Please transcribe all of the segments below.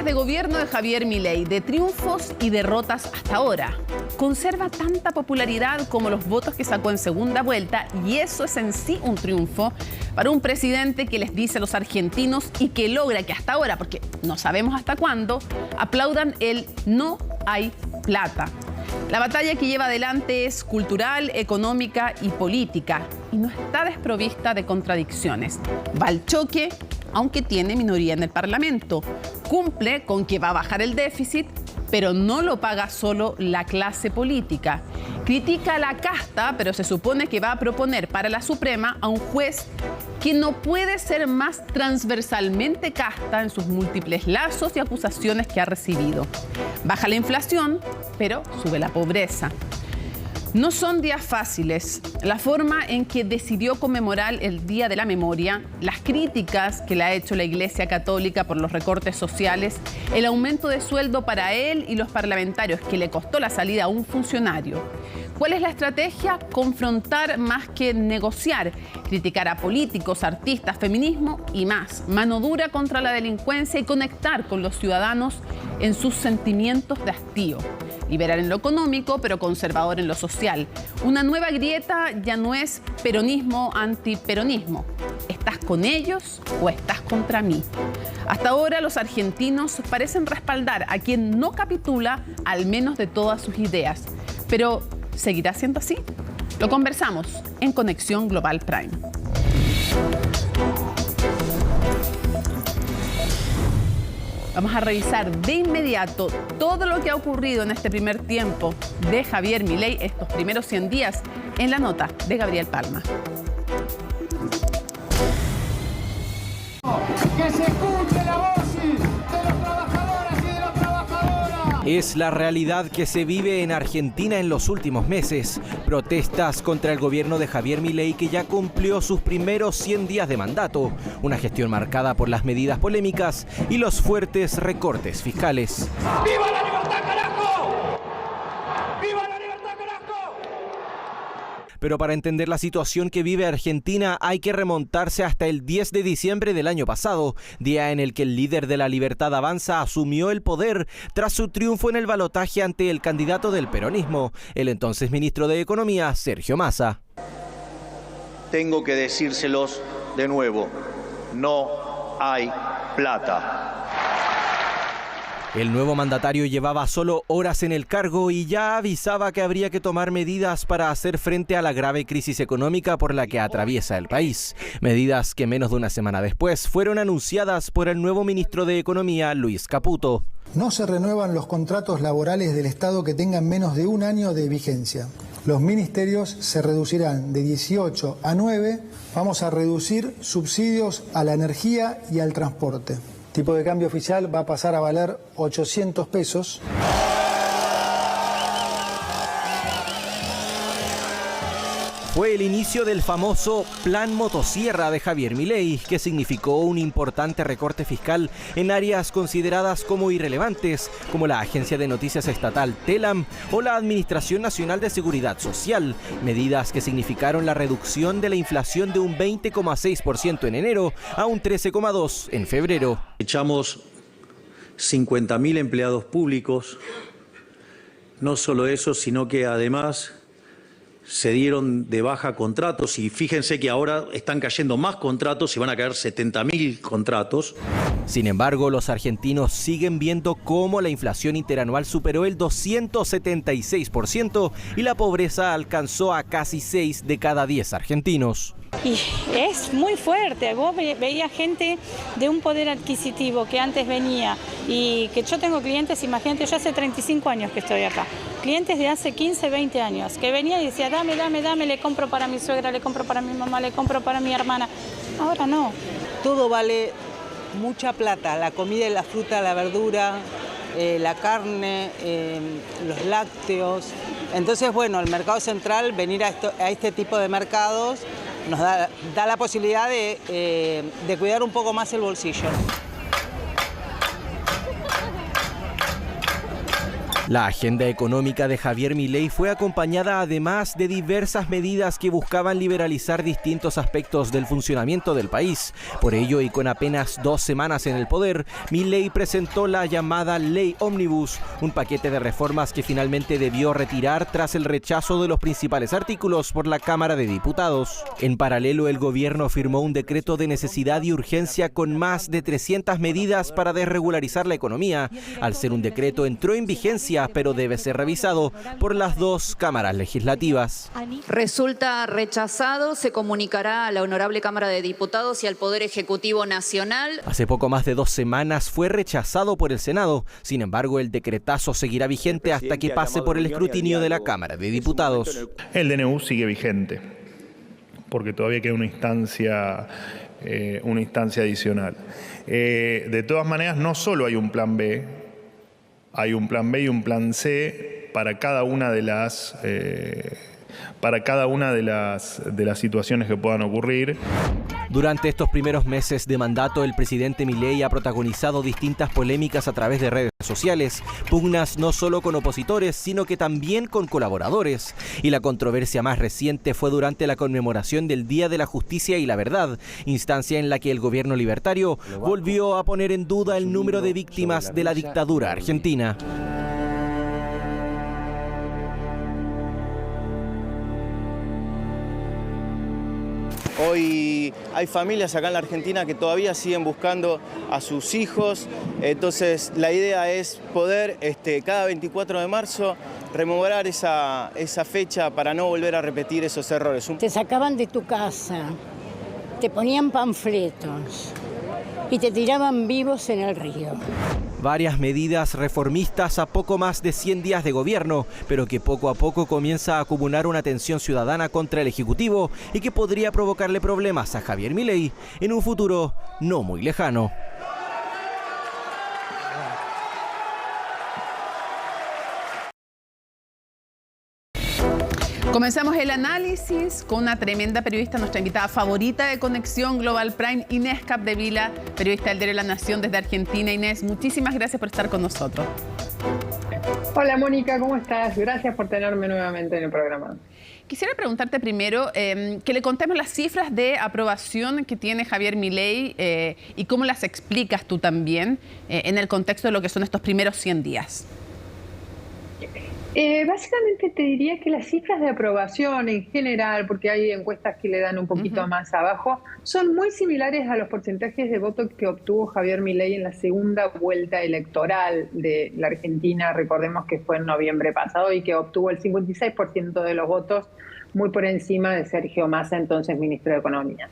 días de gobierno de Javier Milei, de triunfos y derrotas hasta ahora. Conserva tanta popularidad como los votos que sacó en segunda vuelta, y eso es en sí un triunfo para un presidente que les dice a los argentinos y que logra que hasta ahora, porque no sabemos hasta cuándo, aplaudan el no hay plata. La batalla que lleva adelante es cultural, económica y política, y no está desprovista de contradicciones. Va al choque, aunque tiene minoría en el Parlamento. Cumple con que va a bajar el déficit, pero no lo paga solo la clase política. Critica a la casta, pero se supone que va a proponer para la Suprema a un juez que no puede ser más transversalmente casta en sus múltiples lazos y acusaciones que ha recibido. Baja la inflación, pero sube la pobreza. No son días fáciles. La forma en que decidió conmemorar el Día de la Memoria, las críticas que le ha hecho la Iglesia Católica por los recortes sociales, el aumento de sueldo para él y los parlamentarios que le costó la salida a un funcionario. ¿Cuál es la estrategia? Confrontar más que negociar, criticar a políticos, artistas, feminismo y más. Mano dura contra la delincuencia y conectar con los ciudadanos en sus sentimientos de hastío. Liberal en lo económico, pero conservador en lo social. Una nueva grieta ya no es peronismo-antiperonismo. ¿Estás con ellos o estás contra mí? Hasta ahora los argentinos parecen respaldar a quien no capitula, al menos de todas sus ideas. Pero, ¿seguirá siendo así? Lo conversamos en Conexión Global Prime. Vamos a revisar de inmediato todo lo que ha ocurrido en este primer tiempo de Javier Milei, estos primeros 100 días, en la nota de Gabriel Palma. ¡Que se escuche la voz de los trabajadores y de las trabajadoras! Es la realidad que se vive en Argentina en los últimos meses. Protestas contra el gobierno de Javier Milei, que ya cumplió sus primeros 100 días de mandato. Una gestión marcada por las medidas polémicas y los fuertes recortes fiscales. ¡Viva la libertad, carajo! ¡Viva la libertad, carajo! Pero para entender la situación que vive Argentina hay que remontarse hasta el 10 de diciembre del año pasado, día en el que el líder de la Libertad Avanza asumió el poder tras su triunfo en el balotaje ante el candidato del peronismo, el entonces ministro de Economía, Sergio Massa. Tengo que decírselos de nuevo, no hay plata. El nuevo mandatario llevaba solo horas en el cargo y ya avisaba que habría que tomar medidas para hacer frente a la grave crisis económica por la que atraviesa el país. Medidas que menos de una semana después fueron anunciadas por el nuevo ministro de Economía, Luis Caputo. No se renuevan los contratos laborales del Estado que tengan menos de un año de vigencia. Los ministerios se reducirán de 18 a 9. Vamos a reducir subsidios a la energía y al transporte. Tipo de cambio oficial va a pasar a valer 800 pesos. Fue el inicio del famoso Plan Motosierra de Javier Milei, que significó un importante recorte fiscal en áreas consideradas como irrelevantes, como la agencia de noticias estatal Telam o la Administración Nacional de Seguridad Social, medidas que significaron la reducción de la inflación de un 20,6% en enero a un 13,2% en febrero. Echamos 50.000 empleados públicos, no solo eso, sino que además se dieron de baja contratos, y fíjense que ahora están cayendo más contratos y van a caer 70.000 contratos. Sin embargo, los argentinos siguen viendo cómo la inflación interanual superó el 276% y la pobreza alcanzó a casi 6 de cada 10 argentinos. Y es muy fuerte. Vos veías gente de un poder adquisitivo que antes venía, y que yo tengo clientes, imagínate, yo hace 35 años que estoy acá, clientes de hace 15, 20 años, que venía y decía, dame, le compro para mi suegra, le compro para mi mamá, le compro para mi hermana. Ahora no. Todo vale mucha plata, la comida y la fruta, la verdura, la carne, los lácteos. Entonces, bueno, el mercado central, venir a este tipo de mercados, nos da la posibilidad de cuidar un poco más el bolsillo. La agenda económica de Javier Milei fue acompañada además de diversas medidas que buscaban liberalizar distintos aspectos del funcionamiento del país. Por ello, y con apenas 2 semanas en el poder, Milei presentó la llamada Ley Ómnibus, un paquete de reformas que finalmente debió retirar tras el rechazo de los principales artículos por la Cámara de Diputados. En paralelo, el gobierno firmó un decreto de necesidad y urgencia con más de 300 medidas para desregularizar la economía. Al ser un decreto, entró en vigencia, pero debe ser revisado por las 2 cámaras legislativas. Resulta rechazado, se comunicará a la Honorable Cámara de Diputados y al Poder Ejecutivo Nacional. Hace poco más de 2 semanas fue rechazado por el Senado. Sin embargo, el decretazo seguirá vigente hasta que pase por el escrutinio de la Cámara de Diputados. El DNU sigue vigente, porque todavía queda una instancia adicional. De todas maneras, no solo hay un plan B, hay un plan B y un plan C para cada una de las situaciones que puedan ocurrir. Durante estos primeros meses de mandato, el presidente Milei ha protagonizado distintas polémicas a través de redes sociales, pugnas no solo con opositores, sino que también con colaboradores. Y la controversia más reciente fue durante la conmemoración del Día de la Justicia y la Verdad, instancia en la que el gobierno libertario volvió a poner en duda el número de víctimas de la dictadura argentina. Hoy hay familias acá en la Argentina que todavía siguen buscando a sus hijos, entonces la idea es poder cada 24 de marzo rememorar esa fecha para no volver a repetir esos errores. Te sacaban de tu casa, te ponían panfletos y te tiraban vivos en el río. Varias medidas reformistas a poco más de 100 días de gobierno, pero que poco a poco comienza a acumular una tensión ciudadana contra el Ejecutivo y que podría provocarle problemas a Javier Milei en un futuro no muy lejano. Comenzamos el análisis con una tremenda periodista, nuestra invitada favorita de Conexión Global Prime, Inés Capdevila, periodista del diario La Nación desde Argentina. Inés, muchísimas gracias por estar con nosotros. Hola Mónica, ¿cómo estás? Gracias por tenerme nuevamente en el programa. Quisiera preguntarte primero que le contemos las cifras de aprobación que tiene Javier Milei y cómo las explicas tú también en el contexto de lo que son estos primeros 100 días. Básicamente te diría que las cifras de aprobación en general, porque hay encuestas que le dan un poquito más abajo, son muy similares a los porcentajes de voto que obtuvo Javier Milei en la segunda vuelta electoral de la Argentina. Recordemos que fue en noviembre pasado y que obtuvo el 56% de los votos, muy por encima de Sergio Massa, entonces ministro de Economía.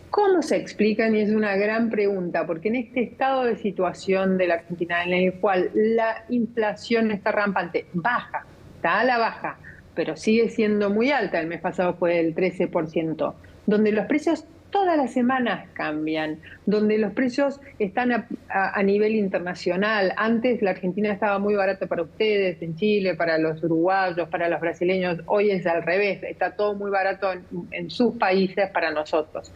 ¿Cómo se explican? Y es una gran pregunta, porque en este estado de situación de la Argentina en el cual la inflación está rampante, baja, está a la baja, pero sigue siendo muy alta, el mes pasado fue del 13%, donde los precios todas las semanas cambian, donde los precios están a nivel internacional. Antes la Argentina estaba muy barata para ustedes, en Chile, para los uruguayos, para los brasileños, hoy es al revés, está todo muy barato en sus países para nosotros.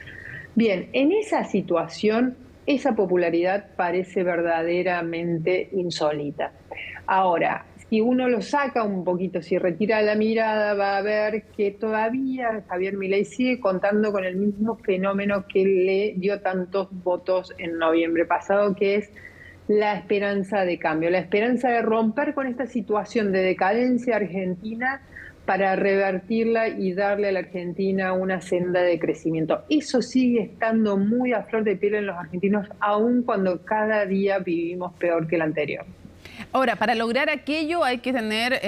Bien, en esa situación, esa popularidad parece verdaderamente insólita. Ahora, si uno lo saca un poquito, si retira la mirada, va a ver que todavía Javier Milei sigue contando con el mismo fenómeno que le dio tantos votos en noviembre pasado, que es la esperanza de cambio, la esperanza de romper con esta situación de decadencia argentina para revertirla y darle a la Argentina una senda de crecimiento. Eso sigue estando muy a flor de piel en los argentinos, aun cuando cada día vivimos peor que el anterior. Ahora, para lograr aquello hay que tener,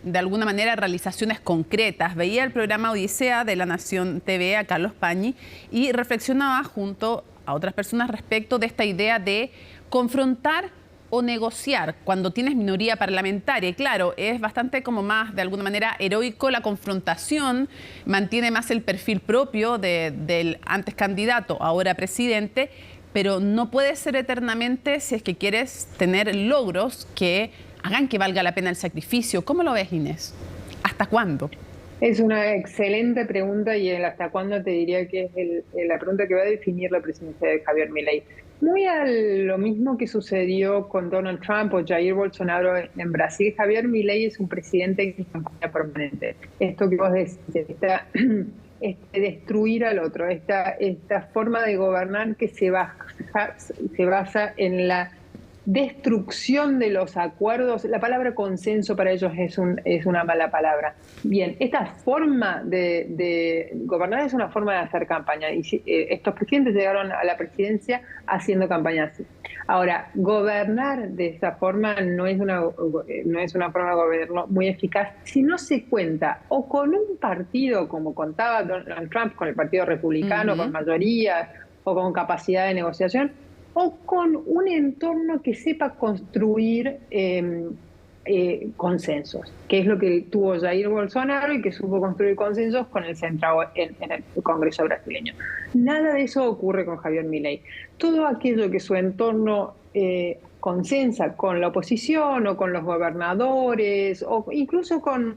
de alguna manera, realizaciones concretas. Veía el programa Odisea de La Nación TV a Carlos Pañi y reflexionaba junto a otras personas respecto de esta idea de confrontar o negociar cuando tienes minoría parlamentaria. Y claro, es bastante como más, de alguna manera, heroico la confrontación, mantiene más el perfil propio del antes candidato, ahora presidente, pero no puede ser eternamente si es que quieres tener logros que hagan que valga la pena el sacrificio. ¿Cómo lo ves, Inés? ¿Hasta cuándo? Es una excelente pregunta y el hasta cuándo te diría que es la pregunta que va a definir la presidencia de Javier Milei. Muy a lo mismo que sucedió con Donald Trump o Jair Bolsonaro en Brasil, Javier Milei es un presidente en campaña permanente. Esto que vos decís, destruir al otro, esta forma de gobernar que se basa en la destrucción de los acuerdos. La palabra consenso para ellos es una mala palabra. Bien, esta forma de gobernar es una forma de hacer campaña. Y estos presidentes llegaron a la presidencia haciendo campaña así. Ahora, gobernar de esa forma no es una forma de gobierno muy eficaz si no se cuenta o con un partido, como contaba Donald Trump, con el Partido Republicano, con mayorías o con capacidad de negociación, o con un entorno que sepa construir consensos, que es lo que tuvo Jair Bolsonaro y que supo construir consensos con el centrado en el Congreso brasileño. Nada de eso ocurre con Javier Milei. Todo aquello que su entorno consensa con la oposición o con los gobernadores o incluso con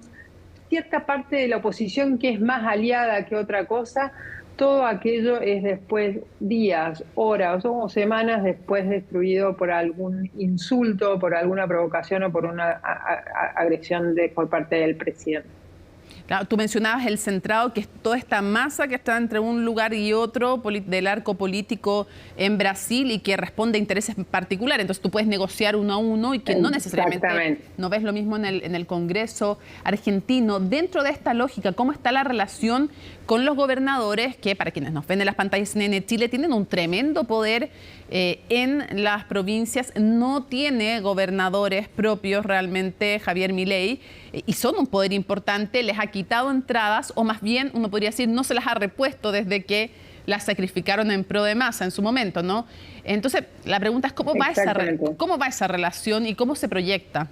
cierta parte de la oposición que es más aliada que otra cosa, todo aquello es después días, horas o semanas después destruido por algún insulto, por alguna provocación o por una agresión por parte del presidente. Claro, tú mencionabas el centrado, que es toda esta masa que está entre un lugar y otro del arco político en Brasil y que responde a intereses particulares. Entonces tú puedes negociar uno a uno y que no necesariamente no ves lo mismo en el Congreso argentino. Dentro de esta lógica, ¿cómo está la relación con los gobernadores que, para quienes nos ven en las pantallas CNN Chile, tienen un tremendo poder en las provincias? No tiene gobernadores propios realmente Javier Milei y son un poder importante, les ha quitado entradas o más bien uno podría decir no se las ha repuesto desde que las sacrificaron en pro de Massa en su momento, ¿no? Entonces la pregunta es cómo va esa relación y cómo se proyecta.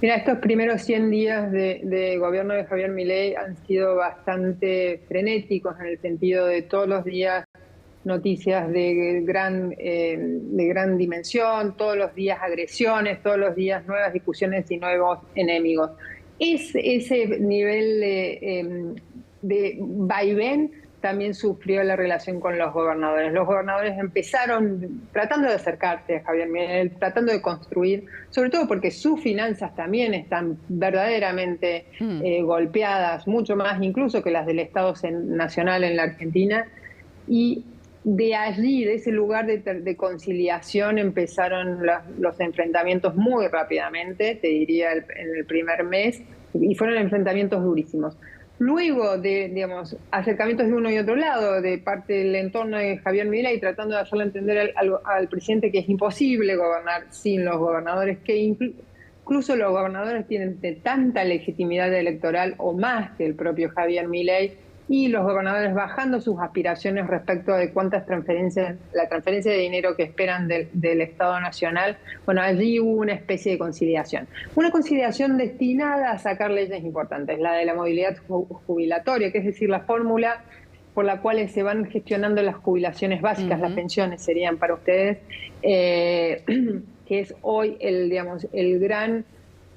Mira, estos primeros 100 días de gobierno de Javier Milei han sido bastante frenéticos en el sentido de todos los días noticias de gran dimensión, todos los días agresiones, todos los días nuevas discusiones y nuevos enemigos. Ese nivel de vaivén también sufrió la relación con los gobernadores. Los gobernadores empezaron tratando de acercarse a Javier Milei, tratando de construir, sobre todo porque sus finanzas también están verdaderamente golpeadas, mucho más incluso que las del Estado Nacional en la Argentina, y de allí, de ese lugar de conciliación, empezaron los enfrentamientos muy rápidamente, te diría en el primer mes, y fueron enfrentamientos durísimos. Luego de, digamos, acercamientos de uno y otro lado, de parte del entorno de Javier Milei, tratando de hacerle entender al presidente que es imposible gobernar sin los gobernadores, que incluso los gobernadores tienen tanta legitimidad electoral o más que el propio Javier Milei, y los gobernadores bajando sus aspiraciones respecto de cuántas la transferencia de dinero que esperan del Estado Nacional. Bueno, allí hubo una especie de conciliación. Una conciliación destinada a sacar leyes importantes, la de la movilidad jubilatoria, que es decir, la fórmula por la cual se van gestionando las jubilaciones básicas, las pensiones serían para ustedes, que es hoy el gran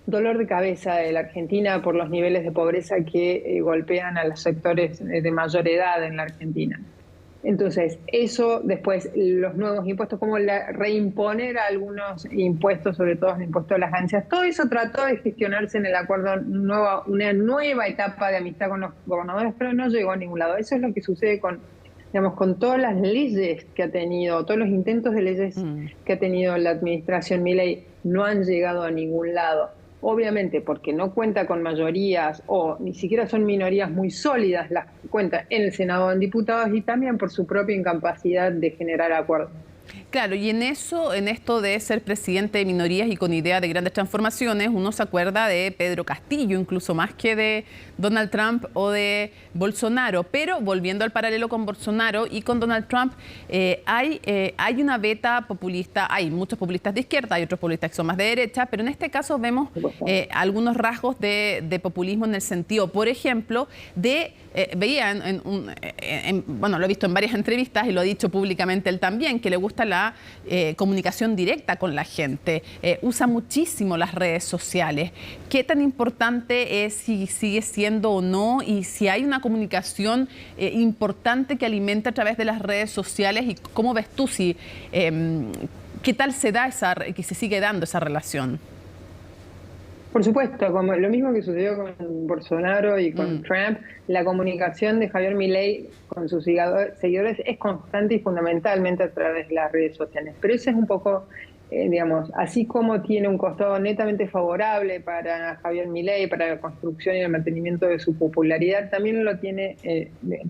dolor de cabeza de la Argentina por los niveles de pobreza que golpean a los sectores de mayor edad en la Argentina. Entonces, eso después, los nuevos impuestos, como reimponer algunos impuestos, sobre todo el impuesto a las ganancias, todo eso trató de gestionarse en el acuerdo, una nueva etapa de amistad con los gobernadores, pero no llegó a ningún lado. Eso es lo que sucede con todas las leyes que ha tenido, todos los intentos de leyes que ha tenido la administración Milei, no han llegado a ningún lado. Obviamente porque no cuenta con mayorías o ni siquiera son minorías muy sólidas las que cuenta en el Senado, en diputados, y también por su propia incapacidad de generar acuerdos. Claro, y en esto de ser presidente de minorías y con idea de grandes transformaciones, uno se acuerda de Pedro Castillo, incluso más que de Donald Trump o de Bolsonaro. Pero volviendo al paralelo con Bolsonaro y con Donald Trump, hay una beta populista, hay muchos populistas de izquierda, hay otros populistas que son más de derecha, pero en este caso vemos algunos rasgos de populismo en el sentido, por ejemplo, veía bueno, lo he visto en varias entrevistas y lo ha dicho públicamente él también, que le gusta la la comunicación directa con la gente, usa muchísimo las redes sociales. ¿Qué tan importante es, si sigue siendo o no, y si hay una comunicación importante que alimenta a través de las redes sociales? ¿Y cómo ves tú si qué tal se da que se sigue dando esa relación? Por supuesto, como lo mismo que sucedió con Bolsonaro y con Trump, la comunicación de Javier Milei con sus seguidores es constante y fundamentalmente a través de las redes sociales. Pero ese es un poco, digamos, así como tiene un costado netamente favorable para Javier Milei, para la construcción y el mantenimiento de su popularidad, también lo tiene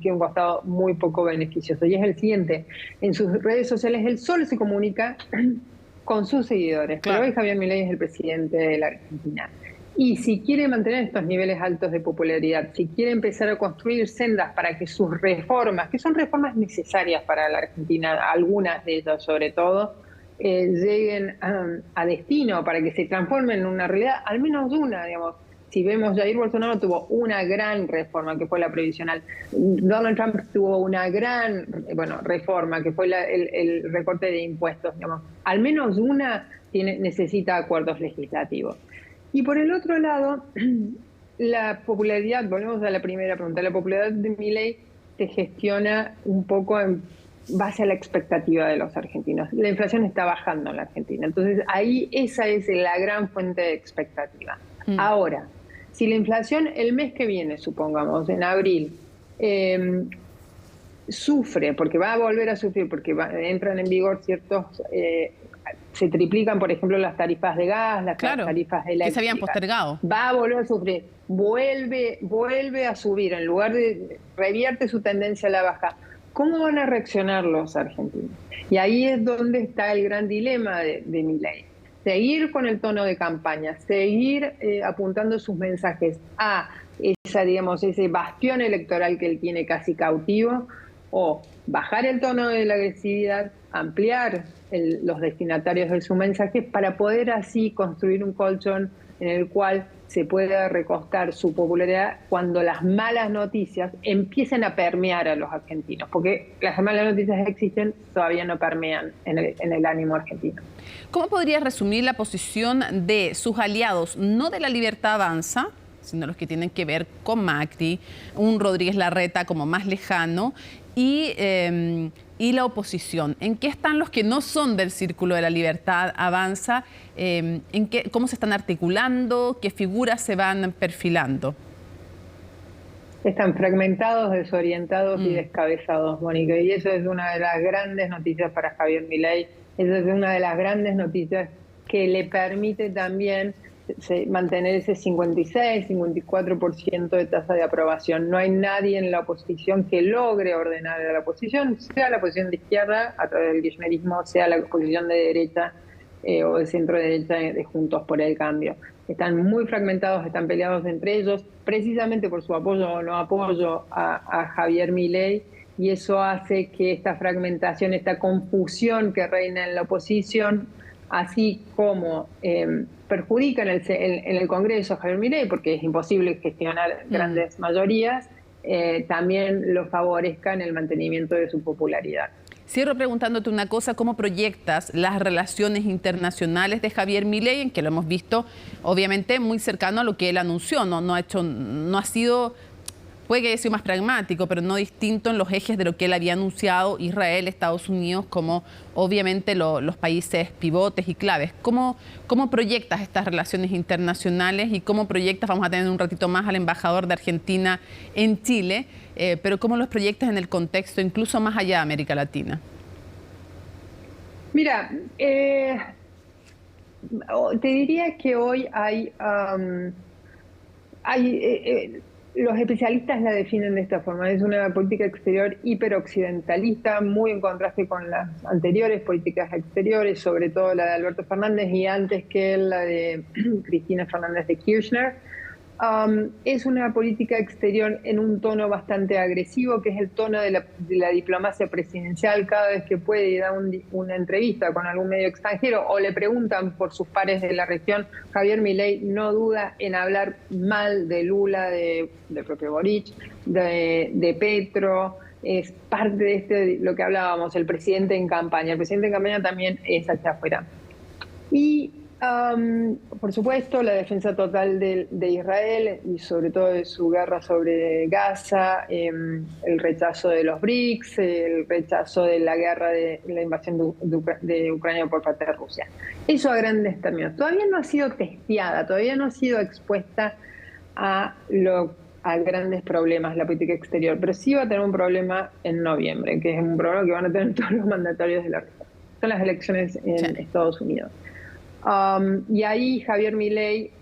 un costado muy poco beneficioso. Y es el siguiente: en sus redes sociales él solo se comunica con sus seguidores. Claro. Pero hoy Javier Milei es el presidente de la Argentina. Y si quiere mantener estos niveles altos de popularidad, si quiere empezar a construir sendas para que sus reformas, que son reformas necesarias para la Argentina, algunas de ellas sobre todo, lleguen a destino, para que se transformen en una realidad, al menos una, digamos. Si vemos, Jair Bolsonaro tuvo una gran reforma, que fue la previsional. Donald Trump tuvo una gran reforma, que fue el recorte de impuestos. Digamos. Al menos una necesita acuerdos legislativos. Y por el otro lado, la popularidad, volvemos a la primera pregunta, la popularidad de Milei se gestiona un poco en base a la expectativa de los argentinos. La inflación está bajando en la Argentina. Entonces, ahí esa es la gran fuente de expectativa. Ahora, si la inflación el mes que viene, supongamos, en abril, sufre, porque va a volver a sufrir, porque entran en vigor ciertos, se triplican, por ejemplo, las tarifas de gas, las tarifas eléctricas. Que se habían postergado. Va a volver a sufrir, vuelve a subir, en lugar de revierte su tendencia a la baja. ¿Cómo van a reaccionar los argentinos? Y ahí es donde está el gran dilema de Milei. Seguir con el tono de campaña, seguir apuntando sus mensajes a ese bastión electoral que él tiene casi cautivo, o bajar el tono de la agresividad, ampliar los destinatarios de su mensaje para poder así construir un colchón en el cual se pueda recostar su popularidad cuando las malas noticias empiecen a permear a los argentinos, porque las malas noticias existen, todavía no permean en el ánimo argentino. ¿Cómo podrías resumir la posición de sus aliados, no de La Libertad Avanza, sino los que tienen que ver con Macri, un Rodríguez Larreta como más lejano, y la oposición? ¿En qué están los que no son del círculo de La Libertad Avanza? ¿Cómo se están articulando? ¿Qué figuras se van perfilando? Están fragmentados, desorientados y descabezados, Mónica. Y eso es una de las grandes noticias para Javier Milei. Esa es una de las grandes noticias que le permite también mantener ese 56, 54% de tasa de aprobación. No hay nadie en la oposición que logre ordenar a la oposición, sea la oposición de izquierda a través del kirchnerismo, sea la oposición de derecha o de centro derecha de Juntos por el Cambio. Están muy fragmentados, están peleados entre ellos, precisamente por su apoyo o no apoyo a Javier Milei, y eso hace que esta fragmentación, esta confusión que reina en la oposición, así como perjudica en el Congreso a Javier Milei, porque es imposible gestionar grandes mayorías, también lo favorezca en el mantenimiento de su popularidad. Cierro preguntándote una cosa: ¿cómo proyectas las relaciones internacionales de Javier Milei, en que lo hemos visto obviamente muy cercano a lo que él anunció? No ha sido, puede que haya sido más pragmático, pero no distinto en los ejes de lo que él había anunciado Israel, Estados Unidos, como obviamente los países pivotes y claves. ¿Cómo proyectas estas relaciones internacionales y cómo proyectas, vamos a tener un ratito más al embajador de Argentina en Chile, pero cómo los proyectas en el contexto incluso más allá de América Latina? Mira, te diría que hoy los especialistas la definen de esta forma. Es una política exterior hiperoccidentalista, muy en contraste con las anteriores políticas exteriores, sobre todo la de Alberto Fernández y antes que él la de Cristina Fernández de Kirchner. Es una política exterior en un tono bastante agresivo, que es el tono de la diplomacia presidencial. Cada vez que puede dar una entrevista con algún medio extranjero o le preguntan por sus pares de la región, Javier Milei no duda en hablar mal de Lula, del propio Boric, de Petro, es parte de lo que hablábamos, el presidente en campaña. El presidente en campaña también es hacia afuera. Y, por supuesto, la defensa total de Israel y sobre todo de su guerra sobre Gaza, el rechazo de los BRICS, el rechazo de la guerra de la invasión de Ucrania por parte de Rusia. Eso a grandes términos. Todavía no ha sido testeada, todavía no ha sido expuesta a grandes problemas la política exterior, pero sí va a tener un problema en noviembre, que es un problema que van a tener todos los mandatarios de la región. Son las elecciones en Estados Unidos. Y ahí Javier Milei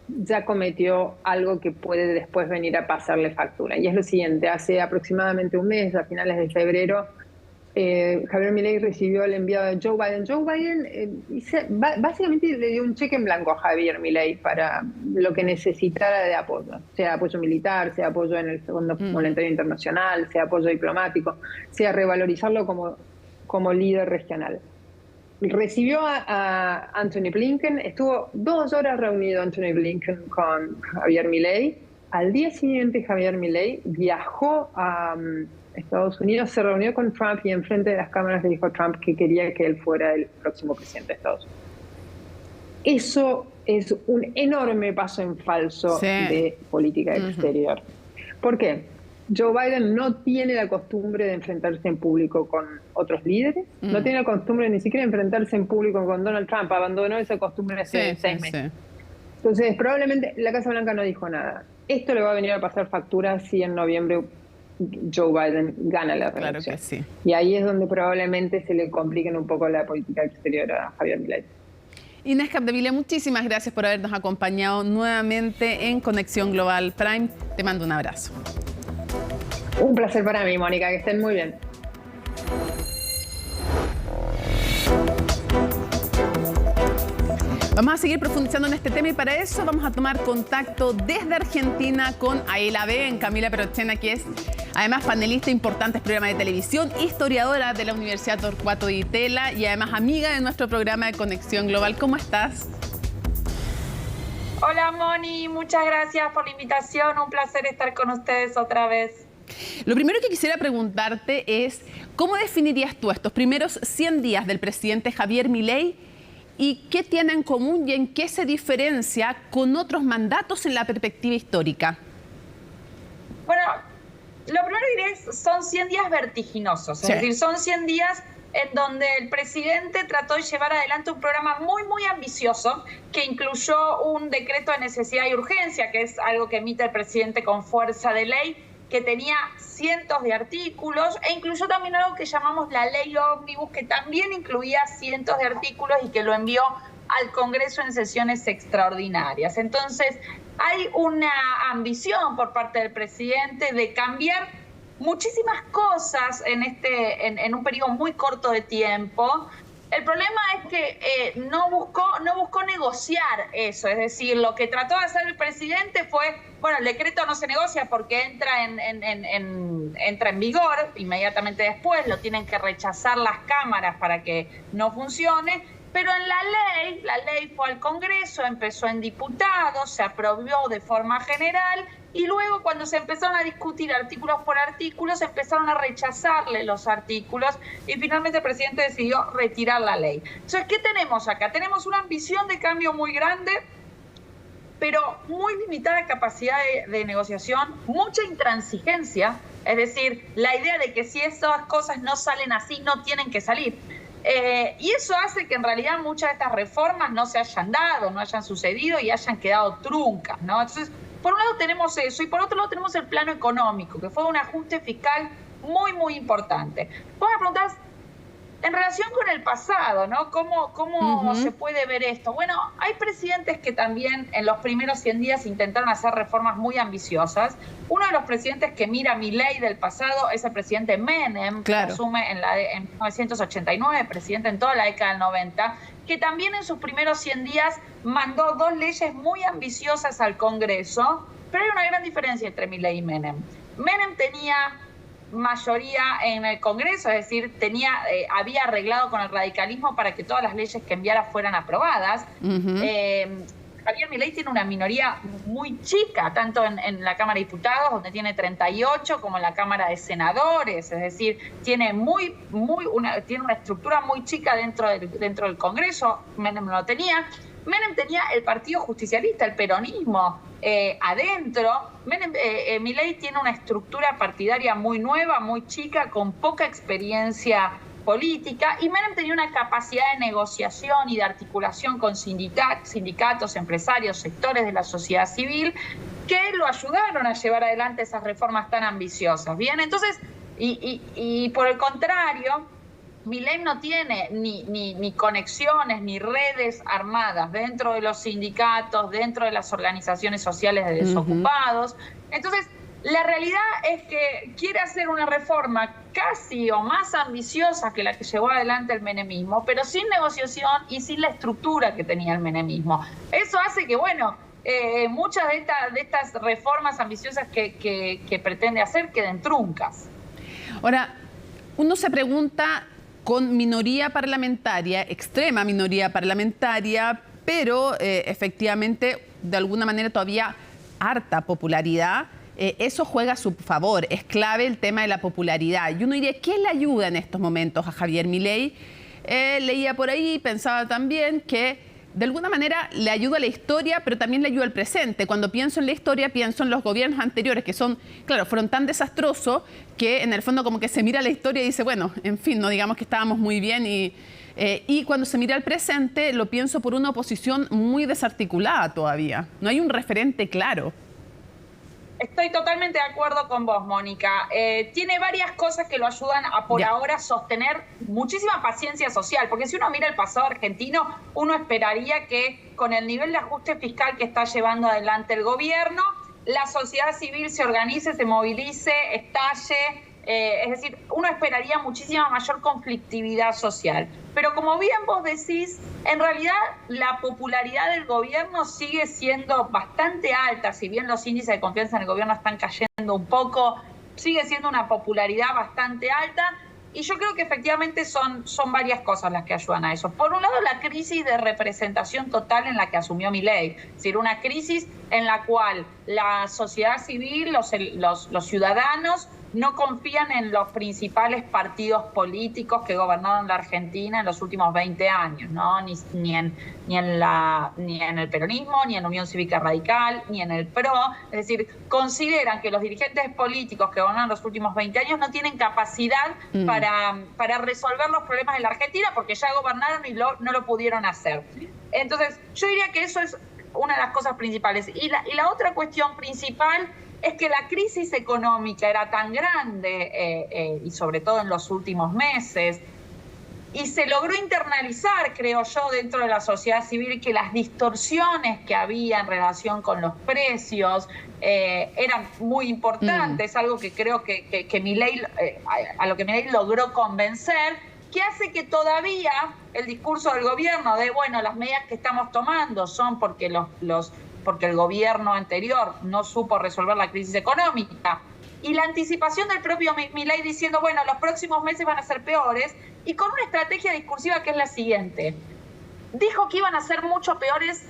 ya cometió algo que puede después venir a pasarle factura. Y es lo siguiente, hace aproximadamente un mes, a finales de febrero, Javier Milei recibió el enviado de Joe Biden. Joe Biden básicamente le dio un cheque en blanco a Javier Milei para lo que necesitara de apoyo, sea apoyo militar, sea apoyo en el Fondo Monetario Internacional, sea apoyo diplomático, sea revalorizarlo como líder regional. Recibió a Anthony Blinken, estuvo 2 horas reunido Anthony Blinken con Javier Milei. Al día siguiente Javier Milei viajó a Estados Unidos, se reunió con Trump y enfrente de las cámaras le dijo a Trump que quería que él fuera el próximo presidente de Estados Unidos. Eso es un enorme paso en falso de política exterior. ¿Por qué? Joe Biden no tiene la costumbre de enfrentarse en público con otros líderes, no tiene la costumbre ni siquiera de enfrentarse en público con Donald Trump, abandonó esa costumbre hace 6 meses. Entonces, probablemente la Casa Blanca no dijo nada. Esto le va a venir a pasar factura si en noviembre Joe Biden gana la reelección. Claro que sí. Y ahí es donde probablemente se le compliquen un poco la política exterior a Javier Milei. Inés Capdevila, muchísimas gracias por habernos acompañado nuevamente en Conexión Global Prime. Te mando un abrazo. Un placer para mí, Mónica, que estén muy bien. Vamos a seguir profundizando en este tema y para eso vamos a tomar contacto desde Argentina con Aela B. en Camila Perochena, que es además panelista de importantes programas de televisión, historiadora de la Universidad Torcuato Di Tella y además amiga de nuestro programa de Conexión Global. ¿Cómo estás? Hola Moni, muchas gracias por la invitación, un placer estar con ustedes otra vez. Lo primero que quisiera preguntarte es, ¿cómo definirías tú estos primeros 100 días del presidente Javier Milei y qué tiene en común y en qué se diferencia con otros mandatos en la perspectiva histórica? Bueno, lo primero que diré es, son 100 días vertiginosos, es decir, son 100 días en donde el presidente trató de llevar adelante un programa muy ambicioso que incluyó un decreto de necesidad y urgencia, que es algo que emite el presidente con fuerza de ley, que tenía cientos de artículos, e incluyó también algo que llamamos la ley ómnibus, que también incluía cientos de artículos y que lo envió al Congreso en sesiones extraordinarias. Entonces, hay una ambición por parte del presidente de cambiar muchísimas cosas en un periodo muy corto de tiempo. El problema es que no buscó negociar eso, es decir, lo que trató de hacer el presidente fue, bueno, el decreto no se negocia porque entra en vigor inmediatamente después, lo tienen que rechazar las cámaras para que no funcione, pero en la ley fue al Congreso, empezó en diputados, se aprobó de forma general y luego cuando se empezaron a discutir artículos por artículos, empezaron a rechazarle los artículos y finalmente el presidente decidió retirar la ley. Entonces, ¿qué tenemos acá? Tenemos una ambición de cambio muy grande, pero muy limitada capacidad de negociación, mucha intransigencia, es decir, la idea de que si esas cosas no salen así, no tienen que salir. Y eso hace que en realidad muchas de estas reformas no se hayan dado, no hayan sucedido y hayan quedado truncas, ¿no? Entonces, por un lado tenemos eso y por otro lado tenemos el plano económico, que fue un ajuste fiscal muy importante. Vos me preguntás, en relación con el pasado, ¿no? ¿Cómo se puede ver esto? Bueno, hay presidentes que también en los primeros 100 días intentaron hacer reformas muy ambiciosas. Uno de los presidentes que mira Milei del pasado es el presidente Menem, que asume en 1989, presidente en toda la década del 90, que también en sus primeros 100 días mandó 2 leyes muy ambiciosas al Congreso, pero hay una gran diferencia entre Milei y Menem. Menem tenía mayoría en el Congreso, es decir, había arreglado con el radicalismo para que todas las leyes que enviara fueran aprobadas. Javier Milei tiene una minoría muy chica, tanto en la Cámara de Diputados, donde tiene 38, como en la Cámara de Senadores. Es decir, tiene tiene una estructura muy chica dentro del Congreso. Menem no lo tenía. Menem tenía el Partido Justicialista, el peronismo, adentro. Milei tiene una estructura partidaria muy nueva, muy chica, con poca experiencia política, y Menem tenía una capacidad de negociación y de articulación con sindicatos, empresarios, sectores de la sociedad civil, que lo ayudaron a llevar adelante esas reformas tan ambiciosas. Bien, entonces, y por el contrario, Milei no tiene ni conexiones ni redes armadas dentro de los sindicatos, dentro de las organizaciones sociales de desocupados. Entonces, la realidad es que quiere hacer una reforma casi o más ambiciosa que la que llevó adelante el menemismo, pero sin negociación y sin la estructura que tenía el menemismo. Eso hace que, bueno, muchas de estas reformas ambiciosas que pretende hacer queden truncas. Ahora, uno se pregunta, con minoría parlamentaria, extrema minoría parlamentaria, pero efectivamente, de alguna manera todavía harta popularidad, eso juega a su favor, es clave el tema de la popularidad. Y uno diría, ¿qué le ayuda en estos momentos a Javier Milei? Leía por ahí, pensaba también que de alguna manera le ayuda a la historia, pero también le ayuda al presente. Cuando pienso en la historia, pienso en los gobiernos anteriores, que fueron tan desastrosos que en el fondo como que se mira la historia y dice, bueno, en fin, no digamos que estábamos muy bien. Y cuando se mira al presente, lo pienso por una oposición muy desarticulada todavía. No hay un referente claro. Estoy totalmente de acuerdo con vos, Mónica. Tiene varias cosas que lo ayudan a por ahora sostener muchísima paciencia social, porque si uno mira el pasado argentino, uno esperaría que con el nivel de ajuste fiscal que está llevando adelante el gobierno, la sociedad civil se organice, se movilice, estalle. Es decir, uno esperaría muchísima mayor conflictividad social. Pero como bien vos decís, en realidad la popularidad del gobierno sigue siendo bastante alta. Si bien los índices de confianza en el gobierno están cayendo un poco, sigue siendo una popularidad bastante alta. Y yo creo que efectivamente son varias cosas las que ayudan a eso. Por un lado, la crisis de representación total en la que asumió Milei. Es decir, una crisis en la cual la sociedad civil, los ciudadanos, no confían en los principales partidos políticos que gobernaron la Argentina en los últimos 20 años, ¿no? Ni en el peronismo, ni en la Unión Cívica Radical, ni en el PRO. Es decir, consideran que los dirigentes políticos que gobernaron los últimos 20 años no tienen capacidad para resolver los problemas de la Argentina porque ya gobernaron y no lo pudieron hacer. Entonces, yo diría que eso es una de las cosas principales. Y la otra cuestión principal es que la crisis económica era tan grande, y sobre todo en los últimos meses, y se logró internalizar, creo yo, dentro de la sociedad civil, que las distorsiones que había en relación con los precios eran muy importantes, algo que creo que Milei, a lo que Milei logró convencer, que hace que todavía el discurso del gobierno de, bueno, las medidas que estamos tomando son porque porque el gobierno anterior no supo resolver la crisis económica, y la anticipación del propio Milei diciendo, bueno, los próximos meses van a ser peores, y con una estrategia discursiva que es la siguiente. Dijo que iban a ser mucho peores,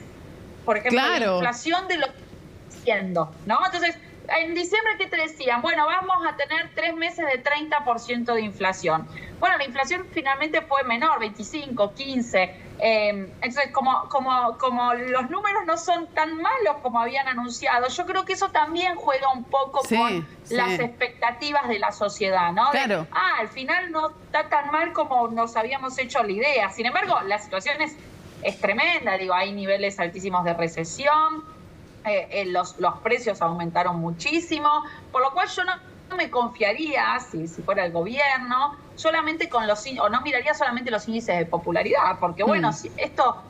por ejemplo, la inflación de lo que está haciendo, ¿no? Entonces, en diciembre, ¿qué te decían? Bueno, vamos a tener 3 meses de 30% de inflación. Bueno, la inflación finalmente fue menor, 25, 15. Entonces, como los números no son tan malos como habían anunciado, yo creo que eso también juega un poco con las expectativas de la sociedad, ¿no? Claro. Al final no está tan mal como nos habíamos hecho la idea. Sin embargo, la situación es tremenda. Digo, hay niveles altísimos de recesión. Los precios aumentaron muchísimo, por lo cual yo no me confiaría, si fuera el gobierno, solamente o no miraría solamente los índices de popularidad, porque bueno, esto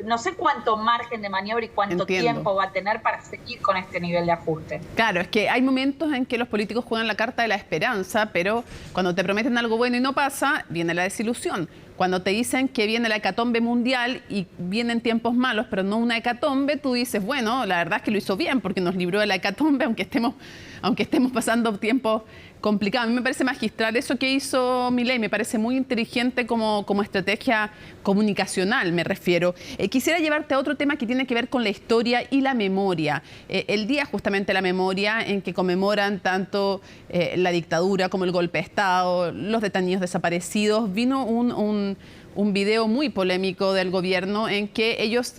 no sé cuánto margen de maniobra y cuánto tiempo va a tener para seguir con este nivel de ajuste. Claro, es que hay momentos en que los políticos juegan la carta de la esperanza, pero cuando te prometen algo bueno y no pasa, viene la desilusión. Cuando te dicen que viene la hecatombe mundial y vienen tiempos malos, pero no una hecatombe, tú dices, bueno, la verdad es que lo hizo bien porque nos libró de la hecatombe, aunque estemos pasando tiempos complicados. A mí me parece magistral eso que hizo Milei, me parece muy inteligente como estrategia comunicacional, me refiero. Quisiera llevarte a otro tema que tiene que ver con la historia y la memoria. El día justamente de la memoria en que conmemoran tanto la dictadura como el golpe de Estado, los detenidos desaparecidos, vino un video muy polémico del gobierno en que ellos...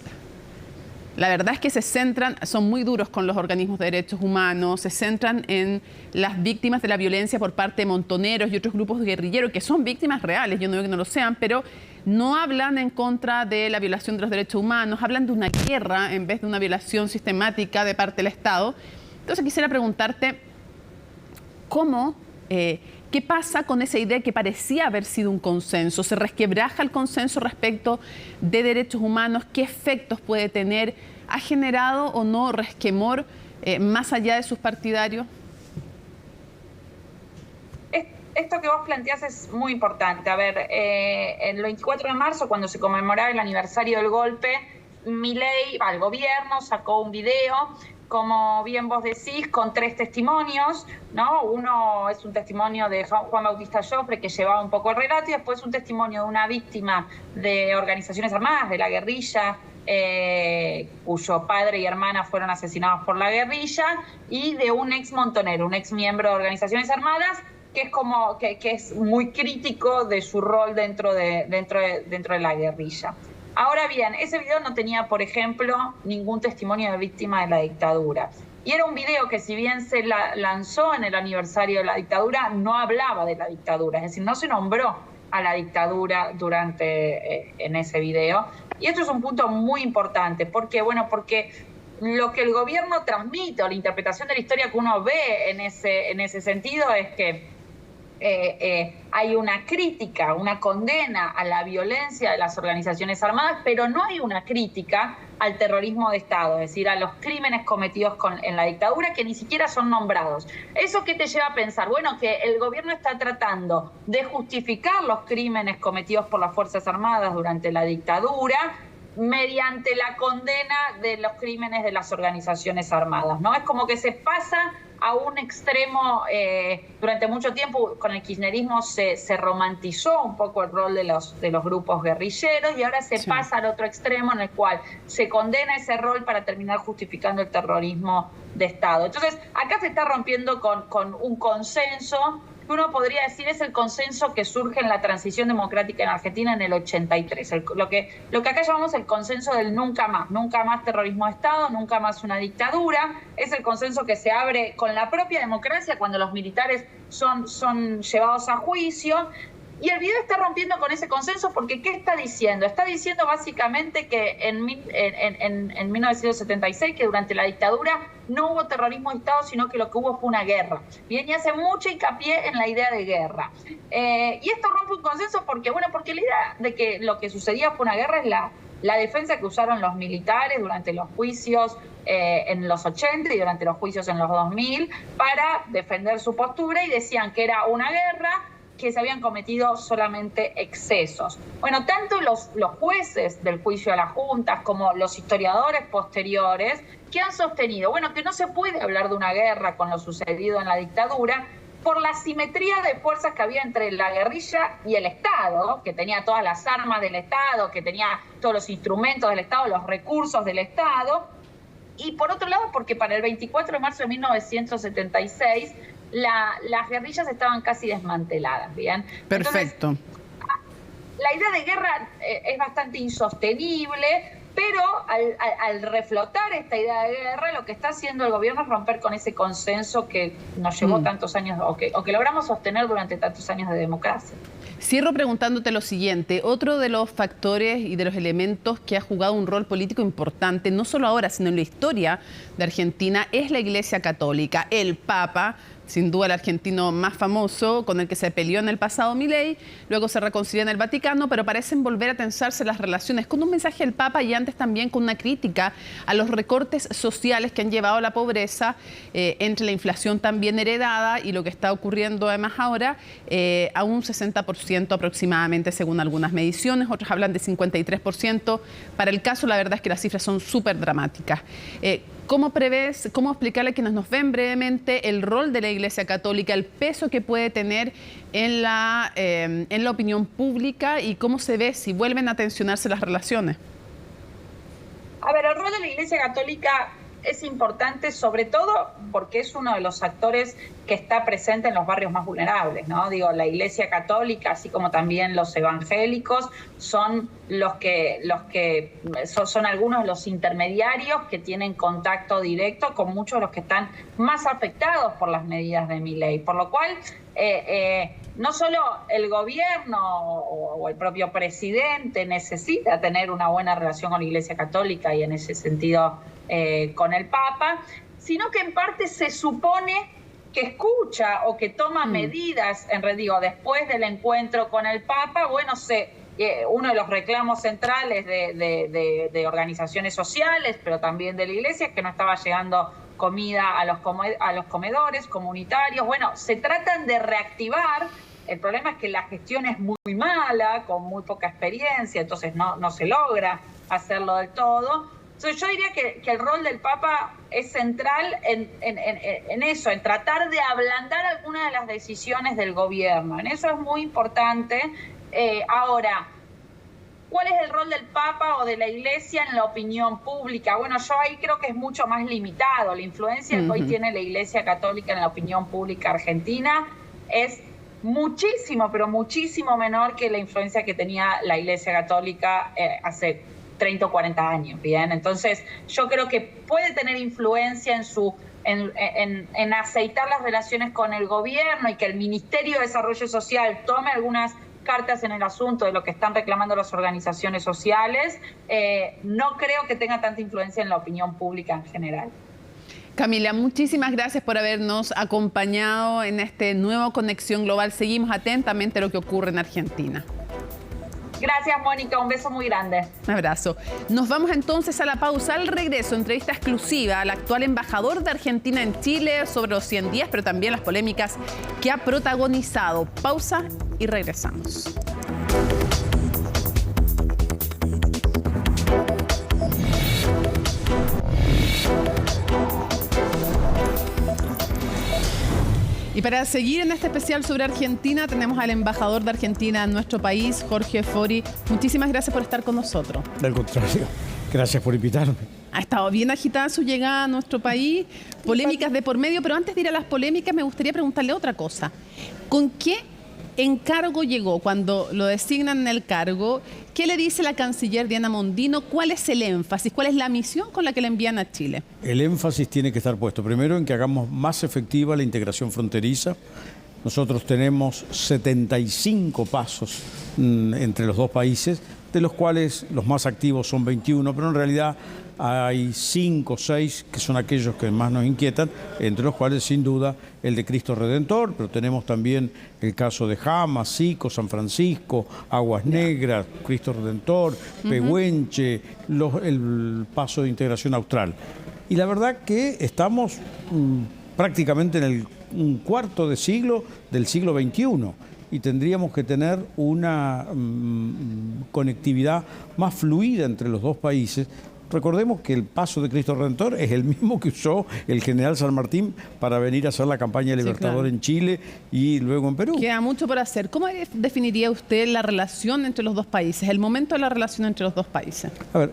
La verdad es que se centran, son muy duros con los organismos de derechos humanos, se centran en las víctimas de la violencia por parte de montoneros y otros grupos guerrilleros que son víctimas reales, yo no digo que no lo sean, pero no hablan en contra de la violación de los derechos humanos, hablan de una guerra en vez de una violación sistemática de parte del Estado. Entonces quisiera preguntarte cómo... ¿Qué pasa con esa idea que parecía haber sido un consenso? ¿Se resquebraja el consenso respecto de derechos humanos? ¿Qué efectos puede tener? ¿Ha generado o no resquemor más allá de sus partidarios? Esto que vos planteás es muy importante. A ver, el 24 de marzo, cuando se conmemoraba el aniversario del golpe, Milei, el gobierno, sacó un video, como bien vos decís, con 3 testimonios, ¿no? Uno es un testimonio de Juan Bautista Joffre, que llevaba un poco el relato, y después un testimonio de una víctima de organizaciones armadas, de la guerrilla, cuyo padre y hermana fueron asesinados por la guerrilla, y de un ex montonero, un ex miembro de organizaciones armadas, que es como que es muy crítico de su rol dentro de la guerrilla. Ahora bien, ese video no tenía, por ejemplo, ningún testimonio de víctima de la dictadura. Y era un video que, si bien se lanzó en el aniversario de la dictadura, no hablaba de la dictadura, es decir, no se nombró a la dictadura en ese video. Y esto es un punto muy importante. ¿Por qué? Bueno, porque lo que el gobierno transmite, o la interpretación de la historia que uno ve en ese sentido, es que hay una crítica, una condena a la violencia de las organizaciones armadas, pero no hay una crítica al terrorismo de Estado, es decir, a los crímenes cometidos en la dictadura, que ni siquiera son nombrados. ¿Eso qué te lleva a pensar? Bueno, que el gobierno está tratando de justificar los crímenes cometidos por las Fuerzas Armadas durante la dictadura mediante la condena de los crímenes de las organizaciones armadas, ¿no? Es como que se pasa a un extremo. Durante mucho tiempo con el kirchnerismo se romantizó un poco el rol de los grupos guerrilleros, y ahora se pasa al otro extremo, en el cual se condena ese rol para terminar justificando el terrorismo de Estado. Entonces, acá se está rompiendo con un consenso que uno podría decir es el consenso que surge en la transición democrática en Argentina en el 83. Lo que acá llamamos el consenso del nunca más terrorismo de Estado, nunca más una dictadura. Es el consenso que se abre con la propia democracia cuando los militares son llevados a juicio. Y el video está rompiendo con ese consenso porque, ¿qué está diciendo? Está diciendo básicamente que en 1976, que durante la dictadura no hubo terrorismo de Estado, sino que lo que hubo fue una guerra. Bien, y hace mucho hincapié en la idea de guerra. Y esto rompe un consenso porque la idea de que lo que sucedía fue una guerra es la defensa que usaron los militares durante los juicios en los 80 y durante los juicios en los 2000 para defender su postura, y decían que era una guerra, que se habían cometido solamente excesos. Bueno, tanto los jueces del juicio a las juntas como los historiadores posteriores, que han sostenido, bueno, que no se puede hablar de una guerra con lo sucedido en la dictadura por la simetría de fuerzas que había entre la guerrilla y el Estado, que tenía todas las armas del Estado, que tenía todos los instrumentos del Estado, los recursos del Estado, y por otro lado, porque para el 24 de marzo de 1976 las guerrillas estaban casi desmanteladas, ¿bien? Perfecto. Entonces, la idea de guerra es bastante insostenible, pero al reflotar esta idea de guerra, lo que está haciendo el gobierno es romper con ese consenso que nos llevó tantos años, o que logramos sostener durante tantos años de democracia. Cierro preguntándote lo siguiente. Otro de los factores y de los elementos que ha jugado un rol político importante, no solo ahora, sino en la historia de Argentina, es la Iglesia Católica. El Papa sin duda el argentino más famoso, con el que se peleó en el pasado Milei, luego se reconcilia en el Vaticano, pero parecen volver a tensarse las relaciones, con un mensaje del Papa y antes también con una crítica a los recortes sociales que han llevado a la pobreza, entre la inflación también heredada y lo que está ocurriendo además ahora, a un 60% aproximadamente según algunas mediciones, otros hablan de 53%. Para el caso, la verdad es que las cifras son súper dramáticas. ¿Cómo prevés, cómo explicarle a quienes nos ven brevemente el rol de la Iglesia Católica, el peso que puede tener en la opinión pública y cómo se ve si vuelven a tensionarse las relaciones? A ver, el rol de la Iglesia Católica es importante, sobre todo porque es uno de los actores que está presente en los barrios más vulnerables, ¿no? Digo, la Iglesia Católica, así como también los evangélicos, son son algunos de los intermediarios que tienen contacto directo con muchos de los que están más afectados por las medidas de Milei, por lo cual no solo el gobierno o el propio presidente necesita tener una buena relación con la Iglesia Católica y en ese sentido con el Papa, sino que en parte se supone que escucha o que toma medidas, después del encuentro con el Papa. Bueno, uno de los reclamos centrales de organizaciones sociales, pero también de la Iglesia, es que no estaba llegando comida a los comedores comunitarios. Bueno, se tratan de reactivar. El problema es que la gestión es muy mala, con muy poca experiencia, entonces no se logra hacerlo del todo. Entonces yo diría que el rol del Papa es central en eso, en tratar de ablandar algunas de las decisiones del gobierno. En eso es muy importante. Ahora, ¿cuál es el rol del Papa o de la Iglesia en la opinión pública? Bueno, yo ahí creo que es mucho más limitado. La influencia que hoy tiene la Iglesia Católica en la opinión pública argentina es muchísimo, pero muchísimo menor que la influencia que tenía la Iglesia Católica hace 30 o 40 años, ¿bien? Entonces, yo creo que puede tener influencia en aceitar las relaciones con el gobierno y que el Ministerio de Desarrollo Social tome algunas cartas en el asunto de lo que están reclamando las organizaciones sociales. No creo que tenga tanta influencia en la opinión pública en general. Camila, muchísimas gracias por habernos acompañado en este nuevo Conexión Global. Seguimos atentamente lo que ocurre en Argentina. Gracias, Mónica. Un beso muy grande. Un abrazo. Nos vamos entonces a la pausa. Al regreso, entrevista exclusiva al actual embajador de Argentina en Chile sobre los 100 días, pero también las polémicas que ha protagonizado. Pausa y regresamos. Y para seguir en este especial sobre Argentina, tenemos al embajador de Argentina en nuestro país, Jorge Fori. Muchísimas gracias por estar con nosotros. Al contrario, gracias por invitarme. Ha estado bien agitada su llegada a nuestro país, polémicas de por medio, pero antes de ir a las polémicas me gustaría preguntarle otra cosa. ¿Con qué encargo llegó cuando lo designan en el cargo? ¿Qué le dice la canciller Diana Mondino? ¿Cuál es el énfasis? ¿Cuál es la misión con la que le envían a Chile? El énfasis tiene que estar puesto primero en que hagamos más efectiva la integración fronteriza. Nosotros tenemos 75 pasos entre los dos países, de los cuales los más activos son 21, pero en realidad hay 5 o 6 que son aquellos que más nos inquietan, entre los cuales sin duda el de Cristo Redentor, pero tenemos también el caso de Jama, Sico, San Francisco, Aguas Negras, Cristo Redentor, Pehuenche, el paso de integración austral. Y la verdad que estamos prácticamente en un cuarto de siglo del siglo XXI. Y tendríamos que tener una conectividad más fluida entre los dos países. Recordemos que el paso de Cristo Redentor es el mismo que usó el general San Martín para venir a hacer la campaña Libertador en Chile y luego en Perú. Queda mucho por hacer. ¿Cómo definiría usted la relación entre los dos países, el momento de la relación entre los dos países? A ver,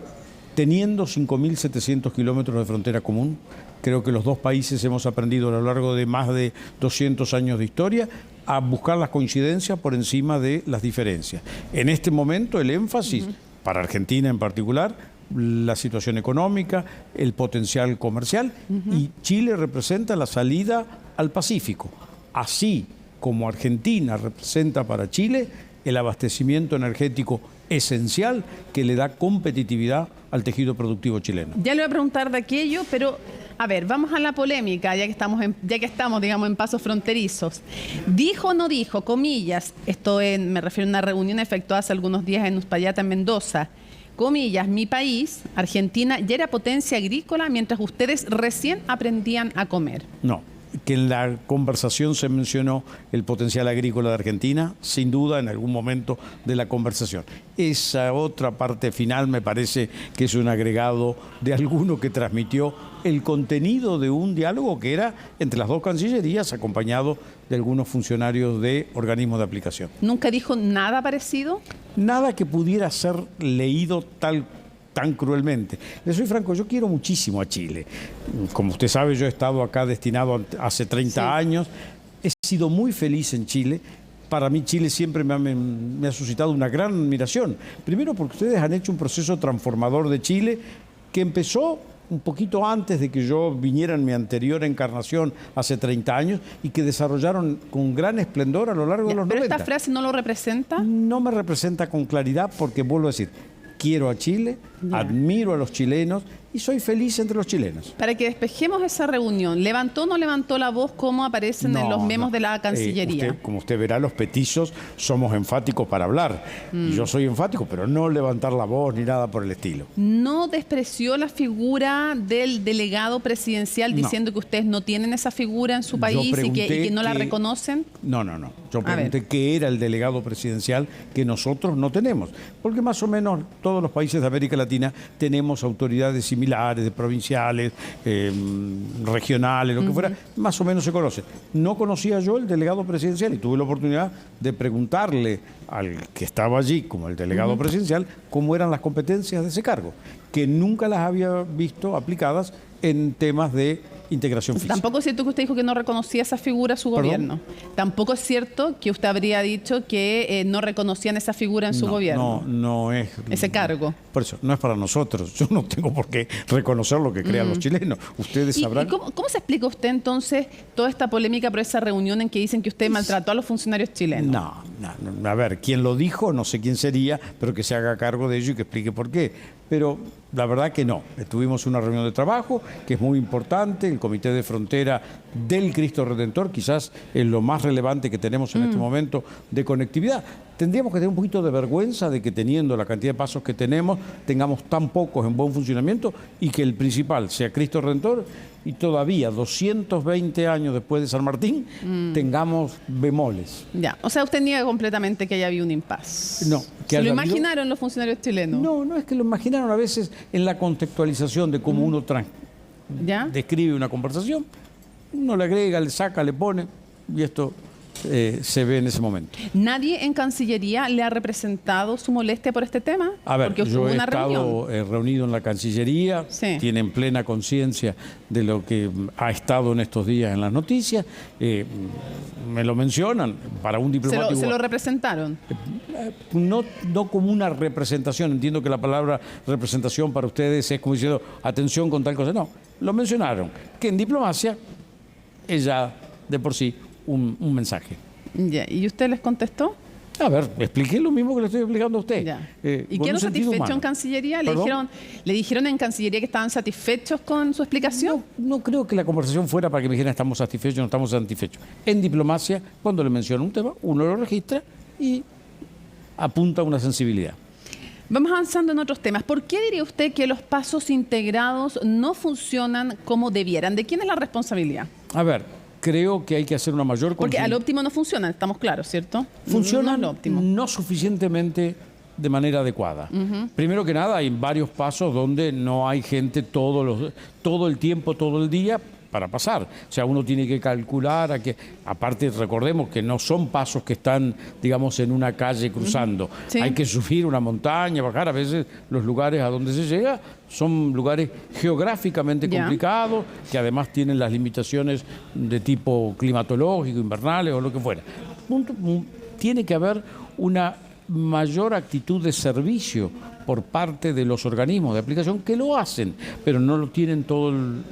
teniendo 5.700 kilómetros de frontera común, creo que los dos países hemos aprendido a lo largo de más de 200 años de historia a buscar las coincidencias por encima de las diferencias. En este momento el énfasis, para Argentina en particular, la situación económica, el potencial comercial, y Chile representa la salida al Pacífico. Así como Argentina representa para Chile el abastecimiento energético esencial que le da competitividad al tejido productivo chileno. Ya le voy a preguntar de aquello, pero A ver, vamos a la polémica, ya que estamos, digamos, en pasos fronterizos. Dijo o no dijo, comillas, me refiero a una reunión efectuada hace algunos días en Uspallata, en Mendoza. Comillas, mi país, Argentina, ya era potencia agrícola mientras ustedes recién aprendían a comer. No, que en la conversación se mencionó el potencial agrícola de Argentina, sin duda en algún momento de la conversación. Esa otra parte final me parece que es un agregado de alguno que transmitió el contenido de un diálogo que era entre las dos cancillerías, acompañado de algunos funcionarios de organismos de aplicación. ¿Nunca dijo nada parecido? Nada que pudiera ser leído tan cruelmente. Le soy franco, yo quiero muchísimo a Chile. Como usted sabe, yo he estado acá destinado hace 30 años. He sido muy feliz en Chile. Para mí Chile siempre me ha suscitado una gran admiración. Primero porque ustedes han hecho un proceso transformador de Chile que empezó un poquito antes de que yo viniera en mi anterior encarnación hace 30 años y que desarrollaron con gran esplendor a lo largo de los 90. ¿Pero esta frase no lo representa? No me representa con claridad porque, vuelvo a decir, quiero a Chile, admiro a los chilenos y soy feliz entre los chilenos. Para que despejemos esa reunión, ¿levantó o no levantó la voz como aparecen en los memos de la Cancillería? Como usted verá, los petizos somos enfáticos para hablar. Y yo soy enfático, pero no levantar la voz ni nada por el estilo. ¿No despreció la figura del delegado presidencial diciendo que ustedes no tienen esa figura en su país y que no la reconocen? No. Yo pregunté qué era el delegado presidencial que nosotros no tenemos. Porque más o menos todos los países de América Latina tenemos autoridades similares, de provinciales, regionales, lo que fuera, más o menos se conoce. No conocía yo el delegado presidencial y tuve la oportunidad de preguntarle al que estaba allí como el delegado presidencial cómo eran las competencias de ese cargo, que nunca las había visto aplicadas en temas de integración física. Tampoco es cierto que usted dijo que no reconocía esa figura a su gobierno. Tampoco es cierto que usted habría dicho que no reconocían esa figura en su gobierno. No es ese cargo. Por eso, no es para nosotros. Yo no tengo por qué reconocer lo que crean los chilenos. Ustedes sabrán. ¿Y cómo se explica usted entonces toda esta polémica por esa reunión en que dicen que usted maltrató a los funcionarios chilenos? No. A ver, quién lo dijo, no sé quién sería, pero que se haga cargo de ello y que explique por qué. Pero la verdad que no. Tuvimos una reunión de trabajo que es muy importante. El Comité de Frontera del Cristo Redentor quizás es lo más relevante que tenemos en este momento de conectividad. Tendríamos que tener un poquito de vergüenza de que teniendo la cantidad de pasos que tenemos, tengamos tan pocos en buen funcionamiento y que el principal sea Cristo Redentor y todavía 220 años después de San Martín tengamos bemoles. Ya, o sea, usted niega completamente que haya habido un impasse. No. ¿Se lo imaginaron los funcionarios chilenos? No es que lo imaginaron a veces en la contextualización de cómo uno describe una conversación, uno le agrega, le saca, le pone y esto se ve en ese momento. ¿Nadie en Cancillería le ha representado su molestia por este tema? A ver, porque yo hubo he una estado reunido en la Cancillería, tienen plena conciencia de lo que ha estado en estos días en las noticias, me lo mencionan, para un diplomático... ¿Se lo representaron? No como una representación, entiendo que la palabra representación para ustedes es como diciendo atención con tal cosa, no, lo mencionaron, que en diplomacia es ya de por sí un mensaje. Ya, ¿y usted les contestó? A ver, expliqué lo mismo que le estoy explicando a usted. ¿Y quedó satisfecho en Cancillería? ¿Le dijeron en Cancillería que estaban satisfechos con su explicación? No creo que la conversación fuera para que me dijeran estamos satisfechos o no estamos satisfechos. En diplomacia, cuando le mencionan un tema, uno lo registra y apunta a una sensibilidad. Vamos avanzando en otros temas. ¿Por qué diría usted que los pasos integrados no funcionan como debieran? ¿De quién es la responsabilidad? A ver, creo que hay que hacer una mayor... Porque al óptimo no funcionan, estamos claros, ¿cierto? Funcionan no suficientemente de manera adecuada. Primero que nada, hay varios pasos donde no hay gente todo el tiempo, todo el día para pasar. O sea, uno tiene que calcular, aparte recordemos que no son pasos que están, digamos, en una calle cruzando. Hay que subir una montaña, bajar. A veces los lugares a donde se llega son lugares geográficamente complicados, que además tienen las limitaciones de tipo climatológico, invernales o lo que fuera. Tiene que haber una mayor actitud de servicio por parte de los organismos de aplicación que lo hacen, pero no lo tienen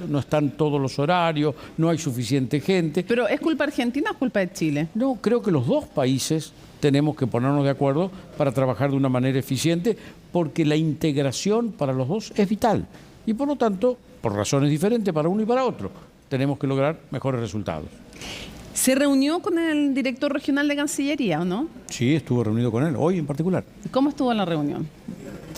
no están todos los horarios, no hay suficiente gente. ¿Pero es culpa argentina o culpa de Chile? No, creo que los dos países tenemos que ponernos de acuerdo para trabajar de una manera eficiente, porque la integración para los dos es vital. Y por lo tanto, por razones diferentes para uno y para otro, tenemos que lograr mejores resultados. ¿Se reunió con el director regional de Cancillería o no? Sí, estuve reunido con él, hoy en particular. ¿Cómo estuvo la reunión?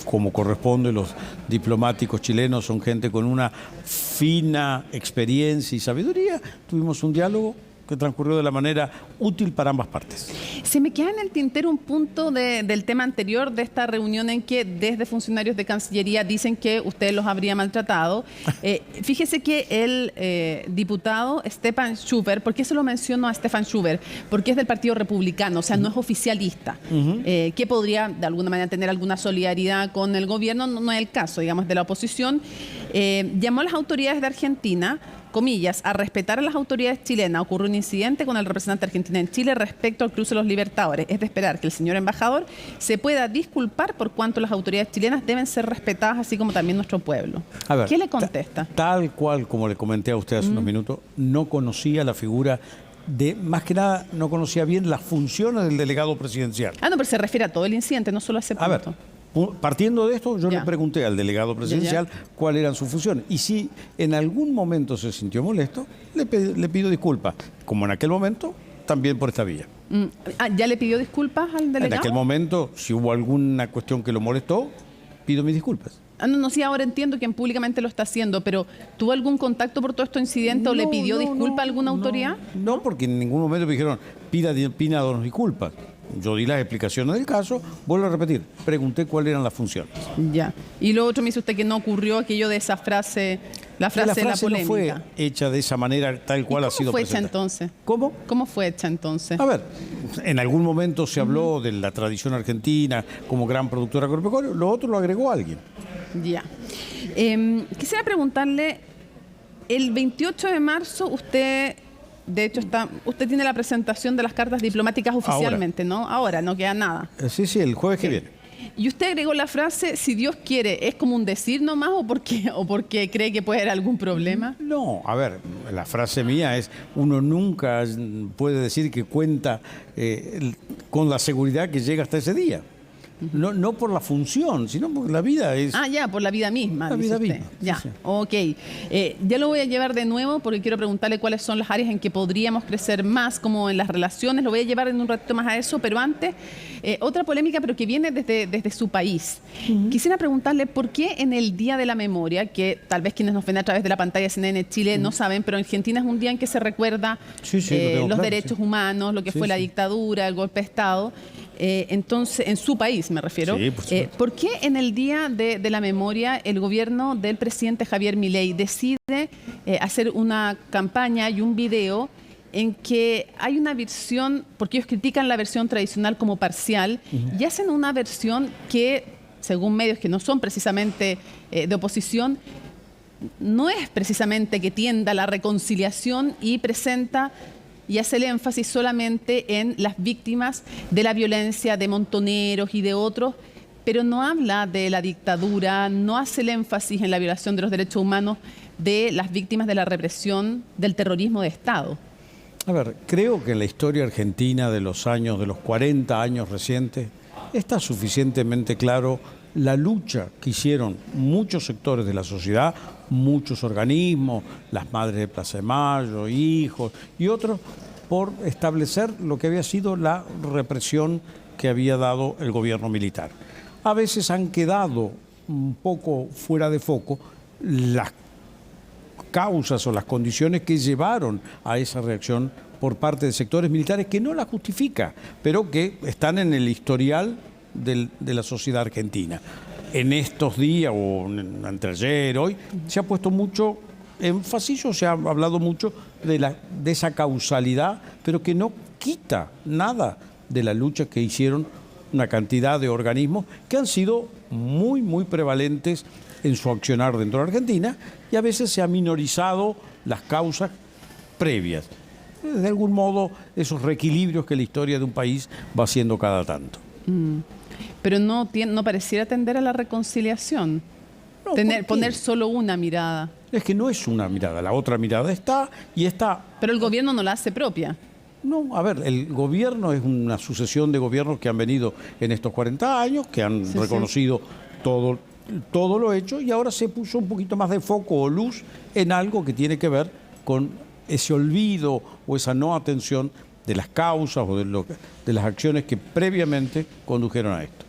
Como corresponde, los diplomáticos chilenos son gente con una fina experiencia y sabiduría. Tuvimos un diálogo que transcurrió de la manera útil para ambas partes. Se me queda en el tintero un punto del tema anterior de esta reunión en que desde funcionarios de Cancillería dicen que usted los habría maltratado. Fíjese que el diputado Stefan Schubert, ¿por qué se lo menciono a Stefan Schubert? Porque es del Partido Republicano, o sea, no es oficialista, que podría de alguna manera tener alguna solidaridad con el gobierno, no es el caso, digamos, de la oposición. Llamó a las autoridades de Argentina, comillas, a respetar a las autoridades chilenas. Ocurrió un incidente con el representante argentino en Chile respecto al cruce de los Libertadores. Es de esperar que el señor embajador se pueda disculpar por cuanto las autoridades chilenas deben ser respetadas, así como también nuestro pueblo. A ver, ¿qué le contesta? Tal cual como le comenté a usted hace unos minutos, no conocía la figura de, más que nada, no conocía bien las funciones del delegado presidencial. Ah, no, pero se refiere a todo el incidente, no solo a ese punto. A ver, partiendo de esto, yo le pregunté al delegado presidencial cuáles eran sus funciones. Y si en algún momento se sintió molesto, le pido disculpas. Como en aquel momento, también por esta vía. ¿Ya le pidió disculpas al delegado? En aquel momento, si hubo alguna cuestión que lo molestó, pido mis disculpas. No, sí, ahora entiendo que públicamente lo está haciendo, pero ¿tuvo algún contacto por todo este incidente o le pidió disculpas a alguna autoridad? No, porque en ningún momento me dijeron, pídanos disculpas. Yo di las explicaciones del caso, vuelvo a repetir, pregunté cuáles eran las funciones. Ya. Y lo otro me dice usted que no ocurrió aquello de esa frase, la frase de la polémica. No fue hecha de esa manera tal cual ha sido presentada. ¿Cómo fue hecha entonces? ¿Cómo? ¿Cómo fue hecha entonces? A ver, en algún momento se habló de la tradición argentina como gran productora agropecuaria, lo otro lo agregó alguien. Ya. Quisiera preguntarle, el 28 de marzo usted... De hecho, usted tiene la presentación de las cartas diplomáticas oficialmente, ¿no? Ahora, no queda nada. Sí, el jueves que viene. Y usted agregó la frase, si Dios quiere, ¿es como un decir nomás o porque cree que puede haber algún problema? No, a ver, la frase mía es, uno nunca puede decir que cuenta con la seguridad que llega hasta ese día. No por la función, sino porque la vida es... Ah, ya, por la vida misma. La vida misma. Ya, sí. Ok. Ya lo voy a llevar de nuevo porque quiero preguntarle cuáles son las áreas en que podríamos crecer más, como en las relaciones. Lo voy a llevar en un ratito más a eso, pero antes, otra polémica, pero que viene desde su país. Quisiera preguntarle por qué en el Día de la Memoria, que tal vez quienes nos ven a través de la pantalla de CNN Chile no saben, pero en Argentina es un día en que se recuerda los derechos humanos, lo que fue la dictadura, el golpe de Estado. Entonces, en su país me refiero. Sí, ¿por qué en el Día de la Memoria el gobierno del presidente Javier Milei decide hacer una campaña y un video en que hay una versión, porque ellos critican la versión tradicional como parcial, y hacen una versión que, según medios que no son precisamente de oposición, no es precisamente que tienda a la reconciliación y presenta y hace el énfasis solamente en las víctimas de la violencia de Montoneros y de otros, pero no habla de la dictadura, no hace el énfasis en la violación de los derechos humanos de las víctimas de la represión del terrorismo de Estado. A ver, creo que en la historia argentina de los 40 años recientes, está suficientemente claro la lucha que hicieron muchos sectores de la sociedad, muchos organismos, las madres de Plaza de Mayo, hijos y otros, por establecer lo que había sido la represión que había dado el gobierno militar. A veces han quedado un poco fuera de foco las causas o las condiciones que llevaron a esa reacción por parte de sectores militares que no la justifica, pero que están en el historial de la sociedad argentina. En estos días, o anteayer, hoy, se ha puesto mucho énfasis, o se ha hablado mucho de esa causalidad, pero que no quita nada de la lucha que hicieron una cantidad de organismos que han sido muy, muy prevalentes en su accionar dentro de Argentina, y a veces se han minorizado las causas previas. De algún modo, esos reequilibrios que la historia de un país va haciendo cada tanto. Pero no pareciera tender a la reconciliación, poner solo una mirada. Es que no es una mirada, la otra mirada está y está. Pero el gobierno no la hace propia. No, a ver, el gobierno es una sucesión de gobiernos que han venido en estos 40 años, que han reconocido todo todo lo hecho y ahora se puso un poquito más de foco o luz en algo que tiene que ver con ese olvido o esa no atención de las causas o de las acciones que previamente condujeron a esto.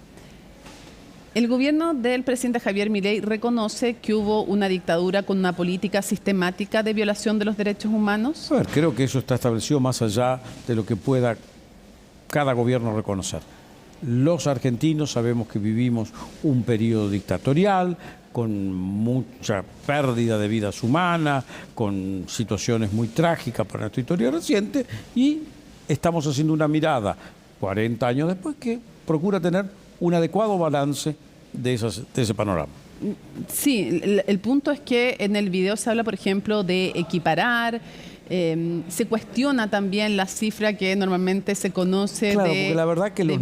El gobierno del presidente Javier Milei reconoce que hubo una dictadura con una política sistemática de violación de los derechos humanos. A ver, creo que eso está establecido más allá de lo que pueda cada gobierno reconocer. Los argentinos sabemos que vivimos un periodo dictatorial, con mucha pérdida de vidas humanas, con situaciones muy trágicas para nuestra historia reciente, y estamos haciendo una mirada 40 años después que procura tener un adecuado balance de ese panorama. Sí, el punto es que en el video se habla, por ejemplo, de equiparar, se cuestiona también la cifra que normalmente se conoce claro, porque la verdad que los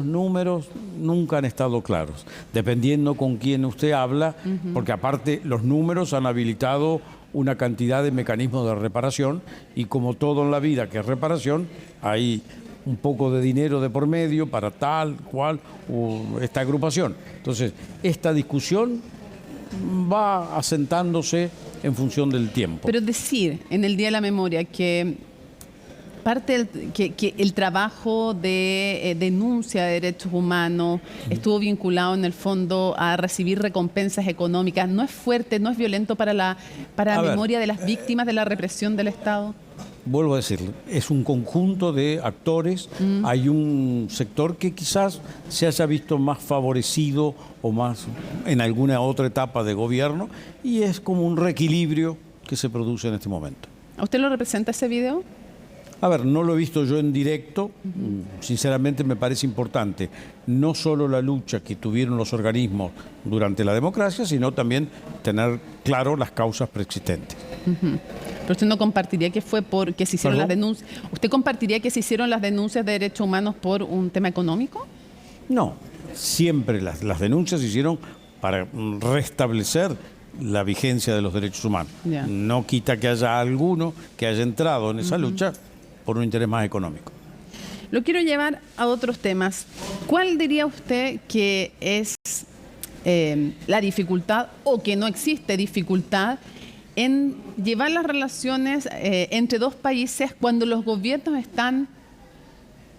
números nunca han estado claros, dependiendo con quién usted habla, porque aparte los números han habilitado una cantidad de mecanismos de reparación y como todo en la vida que es reparación, hay un poco de dinero de por medio para tal, cual, esta agrupación. Entonces, esta discusión va asentándose en función del tiempo. Pero decir en el Día de la Memoria que parte que el trabajo de denuncia de derechos humanos estuvo vinculado en el fondo a recibir recompensas económicas, ¿no es fuerte, no es violento para la memoria de las víctimas de la represión del Estado? Vuelvo a decirlo, es un conjunto de actores, hay un sector que quizás se haya visto más favorecido o más en alguna otra etapa de gobierno y es como un reequilibrio que se produce en este momento. ¿A usted lo representa ese video? A ver, no lo he visto yo en directo, sinceramente me parece importante no solo la lucha que tuvieron los organismos durante la democracia, sino también tener claro las causas preexistentes. Pero usted no compartiría que fue porque se hicieron las denuncias. ¿Usted compartiría que se hicieron las denuncias de derechos humanos por un tema económico? No, siempre las denuncias se hicieron para restablecer la vigencia de los derechos humanos. Ya. No quita que haya alguno que haya entrado en esa lucha por un interés más económico. Lo quiero llevar a otros temas. ¿Cuál diría usted que es la dificultad o que no existe dificultad en llevar las relaciones entre dos países cuando los gobiernos están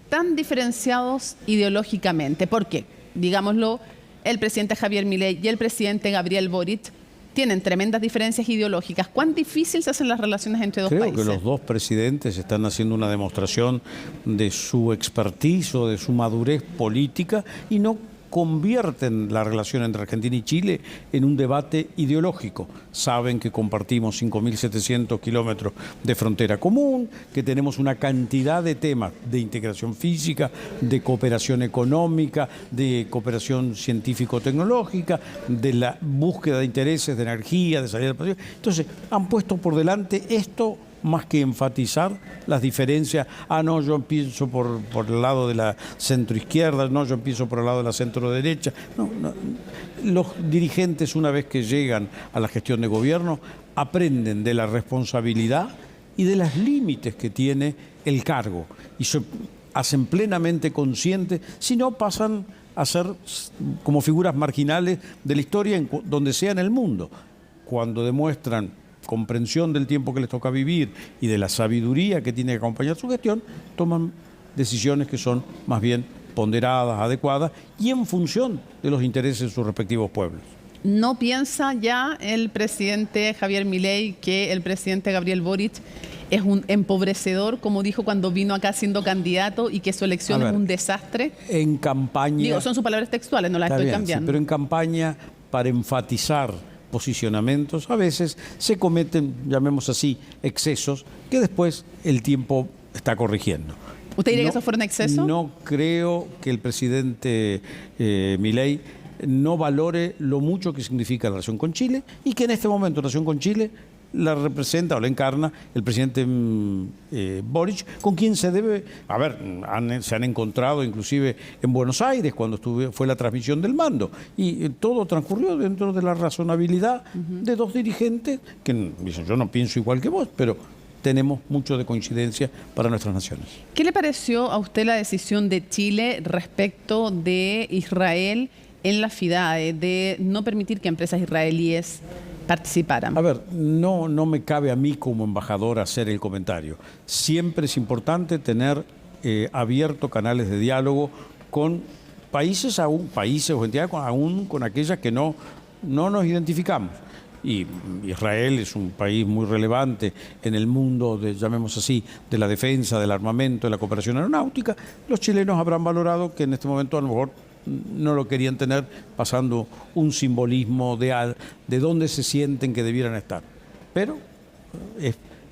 tan diferenciados ideológicamente? Porque, digámoslo, el presidente Javier Milei y el presidente Gabriel Boric tienen tremendas diferencias ideológicas. ¿Cuán difícil se hacen las relaciones entre dos países? Creo que los dos presidentes están haciendo una demostración de su expertise o de su madurez política y no convierten la relación entre Argentina y Chile en un debate ideológico. Saben que compartimos 5.700 kilómetros de frontera común, que tenemos una cantidad de temas de integración física, de cooperación económica, de cooperación científico-tecnológica, de la búsqueda de intereses de energía, de salida del país. Entonces, han puesto por delante esto más que enfatizar las diferencias. No, yo empiezo por el lado de la centroizquierda, no, yo empiezo por el lado de la centroderecha. No. Los dirigentes, una vez que llegan a la gestión de gobierno, aprenden de la responsabilidad y de los límites que tiene el cargo y se hacen plenamente conscientes, si no pasan a ser como figuras marginales de la historia donde sea en el mundo. Cuando demuestran comprensión del tiempo que les toca vivir y de la sabiduría que tiene que acompañar su gestión, toman decisiones que son más bien ponderadas, adecuadas y en función de los intereses de sus respectivos pueblos. ¿No piensa ya el presidente Javier Milei que el presidente Gabriel Boric es un empobrecedor, como dijo cuando vino acá siendo candidato, y que su elección es un desastre? En campaña... Digo, son sus palabras textuales, no las estoy cambiando. Sí, pero en campaña, para enfatizar posicionamientos, a veces se cometen, llamemos así, excesos que después el tiempo está corrigiendo. ¿Usted diría que esos fueron excesos? No creo que el presidente Milei no valore lo mucho que significa la relación con Chile y que en este momento la relación con Chile la representa o la encarna el presidente Boric, con quien se debe... A ver, se han encontrado inclusive en Buenos Aires cuando fue la transmisión del mando y todo transcurrió dentro de la razonabilidad de dos dirigentes que dicen, yo no pienso igual que vos, pero tenemos mucho de coincidencia para nuestras naciones. ¿Qué le pareció a usted la decisión de Chile respecto de Israel en la FIDAE de no permitir que empresas israelíes participaran? A ver, no me cabe a mí como embajador hacer el comentario. Siempre es importante tener abiertos canales de diálogo con países o entidades aún con aquellas que no nos identificamos. Y Israel es un país muy relevante en el mundo, llamemos así, de la defensa, del armamento, de la cooperación aeronáutica. Los chilenos habrán valorado que en este momento a lo mejor no lo querían tener, pasando un simbolismo de dónde se sienten que debieran estar. Pero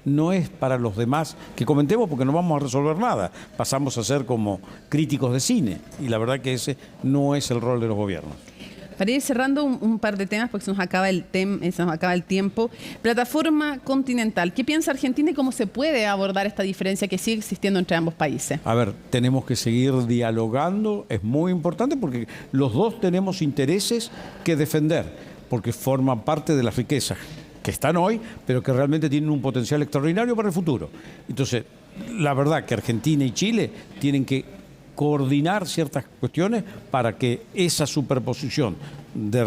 no es para los demás que comentemos, porque no vamos a resolver nada. Pasamos a ser como críticos de cine, y la verdad que ese no es el rol de los gobiernos. Para ir cerrando un par de temas, porque se nos acaba el tiempo. Plataforma continental. ¿Qué piensa Argentina y cómo se puede abordar esta diferencia que sigue existiendo entre ambos países? A ver, tenemos que seguir dialogando. Es muy importante porque los dos tenemos intereses que defender, porque forman parte de las riquezas que están hoy, pero que realmente tienen un potencial extraordinario para el futuro. Entonces, la verdad que Argentina y Chile tienen que coordinar ciertas cuestiones para que esa superposición de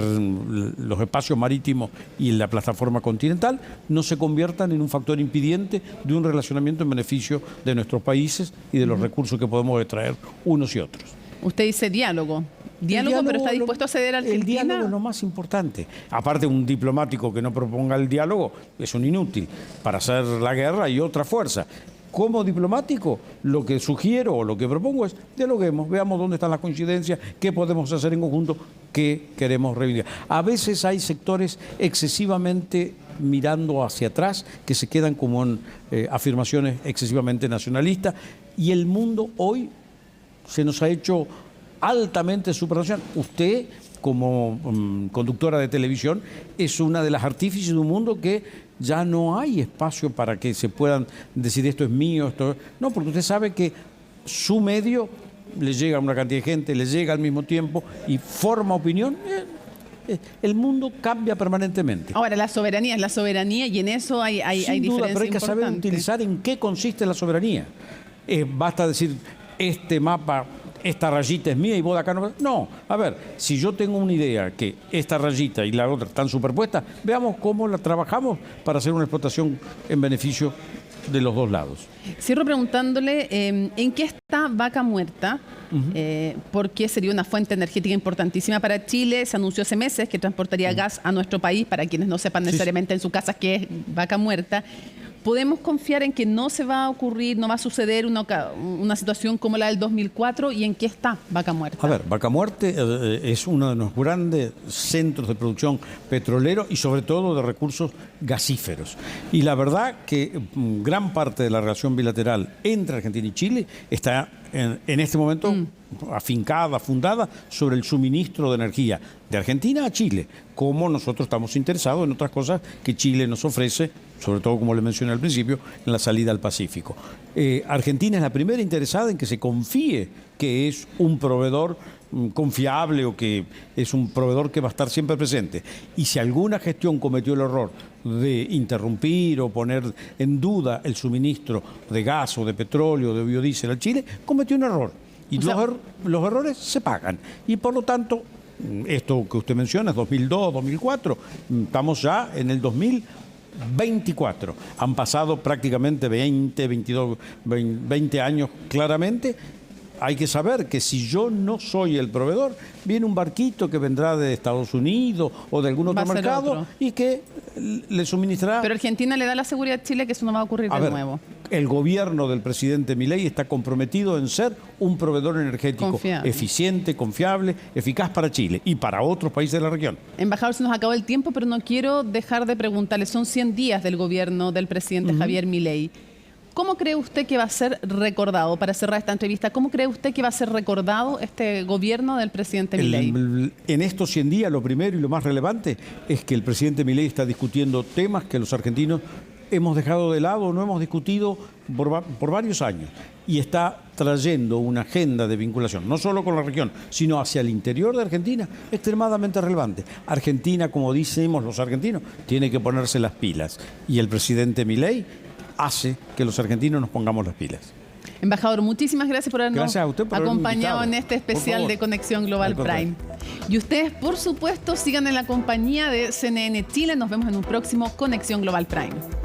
los espacios marítimos y la plataforma continental no se conviertan en un factor impidiente de un relacionamiento en beneficio de nuestros países y de los recursos que podemos extraer unos y otros. Usted dice diálogo, pero ¿está dispuesto a ceder a Argentina? El diálogo es lo más importante. Aparte, un diplomático que no proponga el diálogo es un inútil. Para hacer la guerra hay otra fuerza. Como diplomático, lo que sugiero o lo que propongo es dialoguemos, veamos dónde están las coincidencias, qué podemos hacer en conjunto, qué queremos reivindicar. A veces hay sectores excesivamente mirando hacia atrás que se quedan como en afirmaciones excesivamente nacionalistas, y el mundo hoy se nos ha hecho altamente supranacional. Usted, como conductora de televisión, es una de las artífices de un mundo que ya no hay espacio para que se puedan decir esto es mío, esto no, porque usted sabe que su medio le llega a una cantidad de gente, le llega al mismo tiempo y forma opinión. El mundo cambia permanentemente. Ahora, la soberanía es la soberanía, y en eso hay Sin diferencia duda, pero hay que saber utilizar en qué consiste la soberanía. Basta decir, este mapa, esta rayita es mía y vos de acá no. No, a ver, si yo tengo una idea que esta rayita y la otra están superpuestas, veamos cómo la trabajamos para hacer una explotación en beneficio de los dos lados. Cierro preguntándole en qué está Vaca Muerta, porque sería una fuente energética importantísima para Chile. Se anunció hace meses que transportaría gas a nuestro país, para quienes no sepan necesariamente en sus casas qué es Vaca Muerta. ¿Podemos confiar en que no se va a ocurrir, no va a suceder una situación como la del 2004? ¿Y en qué está Vaca Muerta? A ver, Vaca Muerta es uno de los grandes centros de producción petrolero y sobre todo de recursos gasíferos. Y la verdad que gran parte de la relación bilateral entre Argentina y Chile está en este momento afincada, fundada sobre el suministro de energía de Argentina a Chile, como nosotros estamos interesados en otras cosas que Chile nos ofrece, sobre todo, como le mencioné al principio, en la salida al Pacífico. Argentina es la primera interesada en que se confíe que es un proveedor confiable o que es un proveedor que va a estar siempre presente. Y si alguna gestión cometió el error de interrumpir o poner en duda el suministro de gas o de petróleo o de biodiesel a Chile, cometió un error. Y los errores se pagan. Y por lo tanto, esto que usted menciona es 2002, 2004, estamos ya en el 2024. Han pasado prácticamente 20 años claramente. Hay que saber que si yo no soy el proveedor, viene un barquito que vendrá de Estados Unidos o de algún otro mercado y que le suministrará. Pero Argentina le da la seguridad a Chile que eso no va a ocurrir de nuevo. El gobierno del presidente Milei está comprometido en ser un proveedor energético eficiente, confiable, eficaz para Chile y para otros países de la región. Embajador, se nos acabó el tiempo, pero no quiero dejar de preguntarle. Son 100 días del gobierno del presidente Javier Milei. ¿Cómo cree usted que va a ser recordado, para cerrar esta entrevista, cómo cree usted que va a ser recordado este gobierno del presidente Milei? En estos 100 días, lo primero y lo más relevante es que el presidente Milei está discutiendo temas que los argentinos hemos dejado de lado, no hemos discutido por varios años, y está trayendo una agenda de vinculación, no solo con la región, sino hacia el interior de Argentina, extremadamente relevante. Argentina, como decimos los argentinos, tiene que ponerse las pilas, y el presidente Milei hace que los argentinos nos pongamos las pilas. Embajador, muchísimas gracias por habernos acompañado en este especial de Conexión Global Prime. Y ustedes, por supuesto, sigan en la compañía de CNN Chile. Nos vemos en un próximo Conexión Global Prime.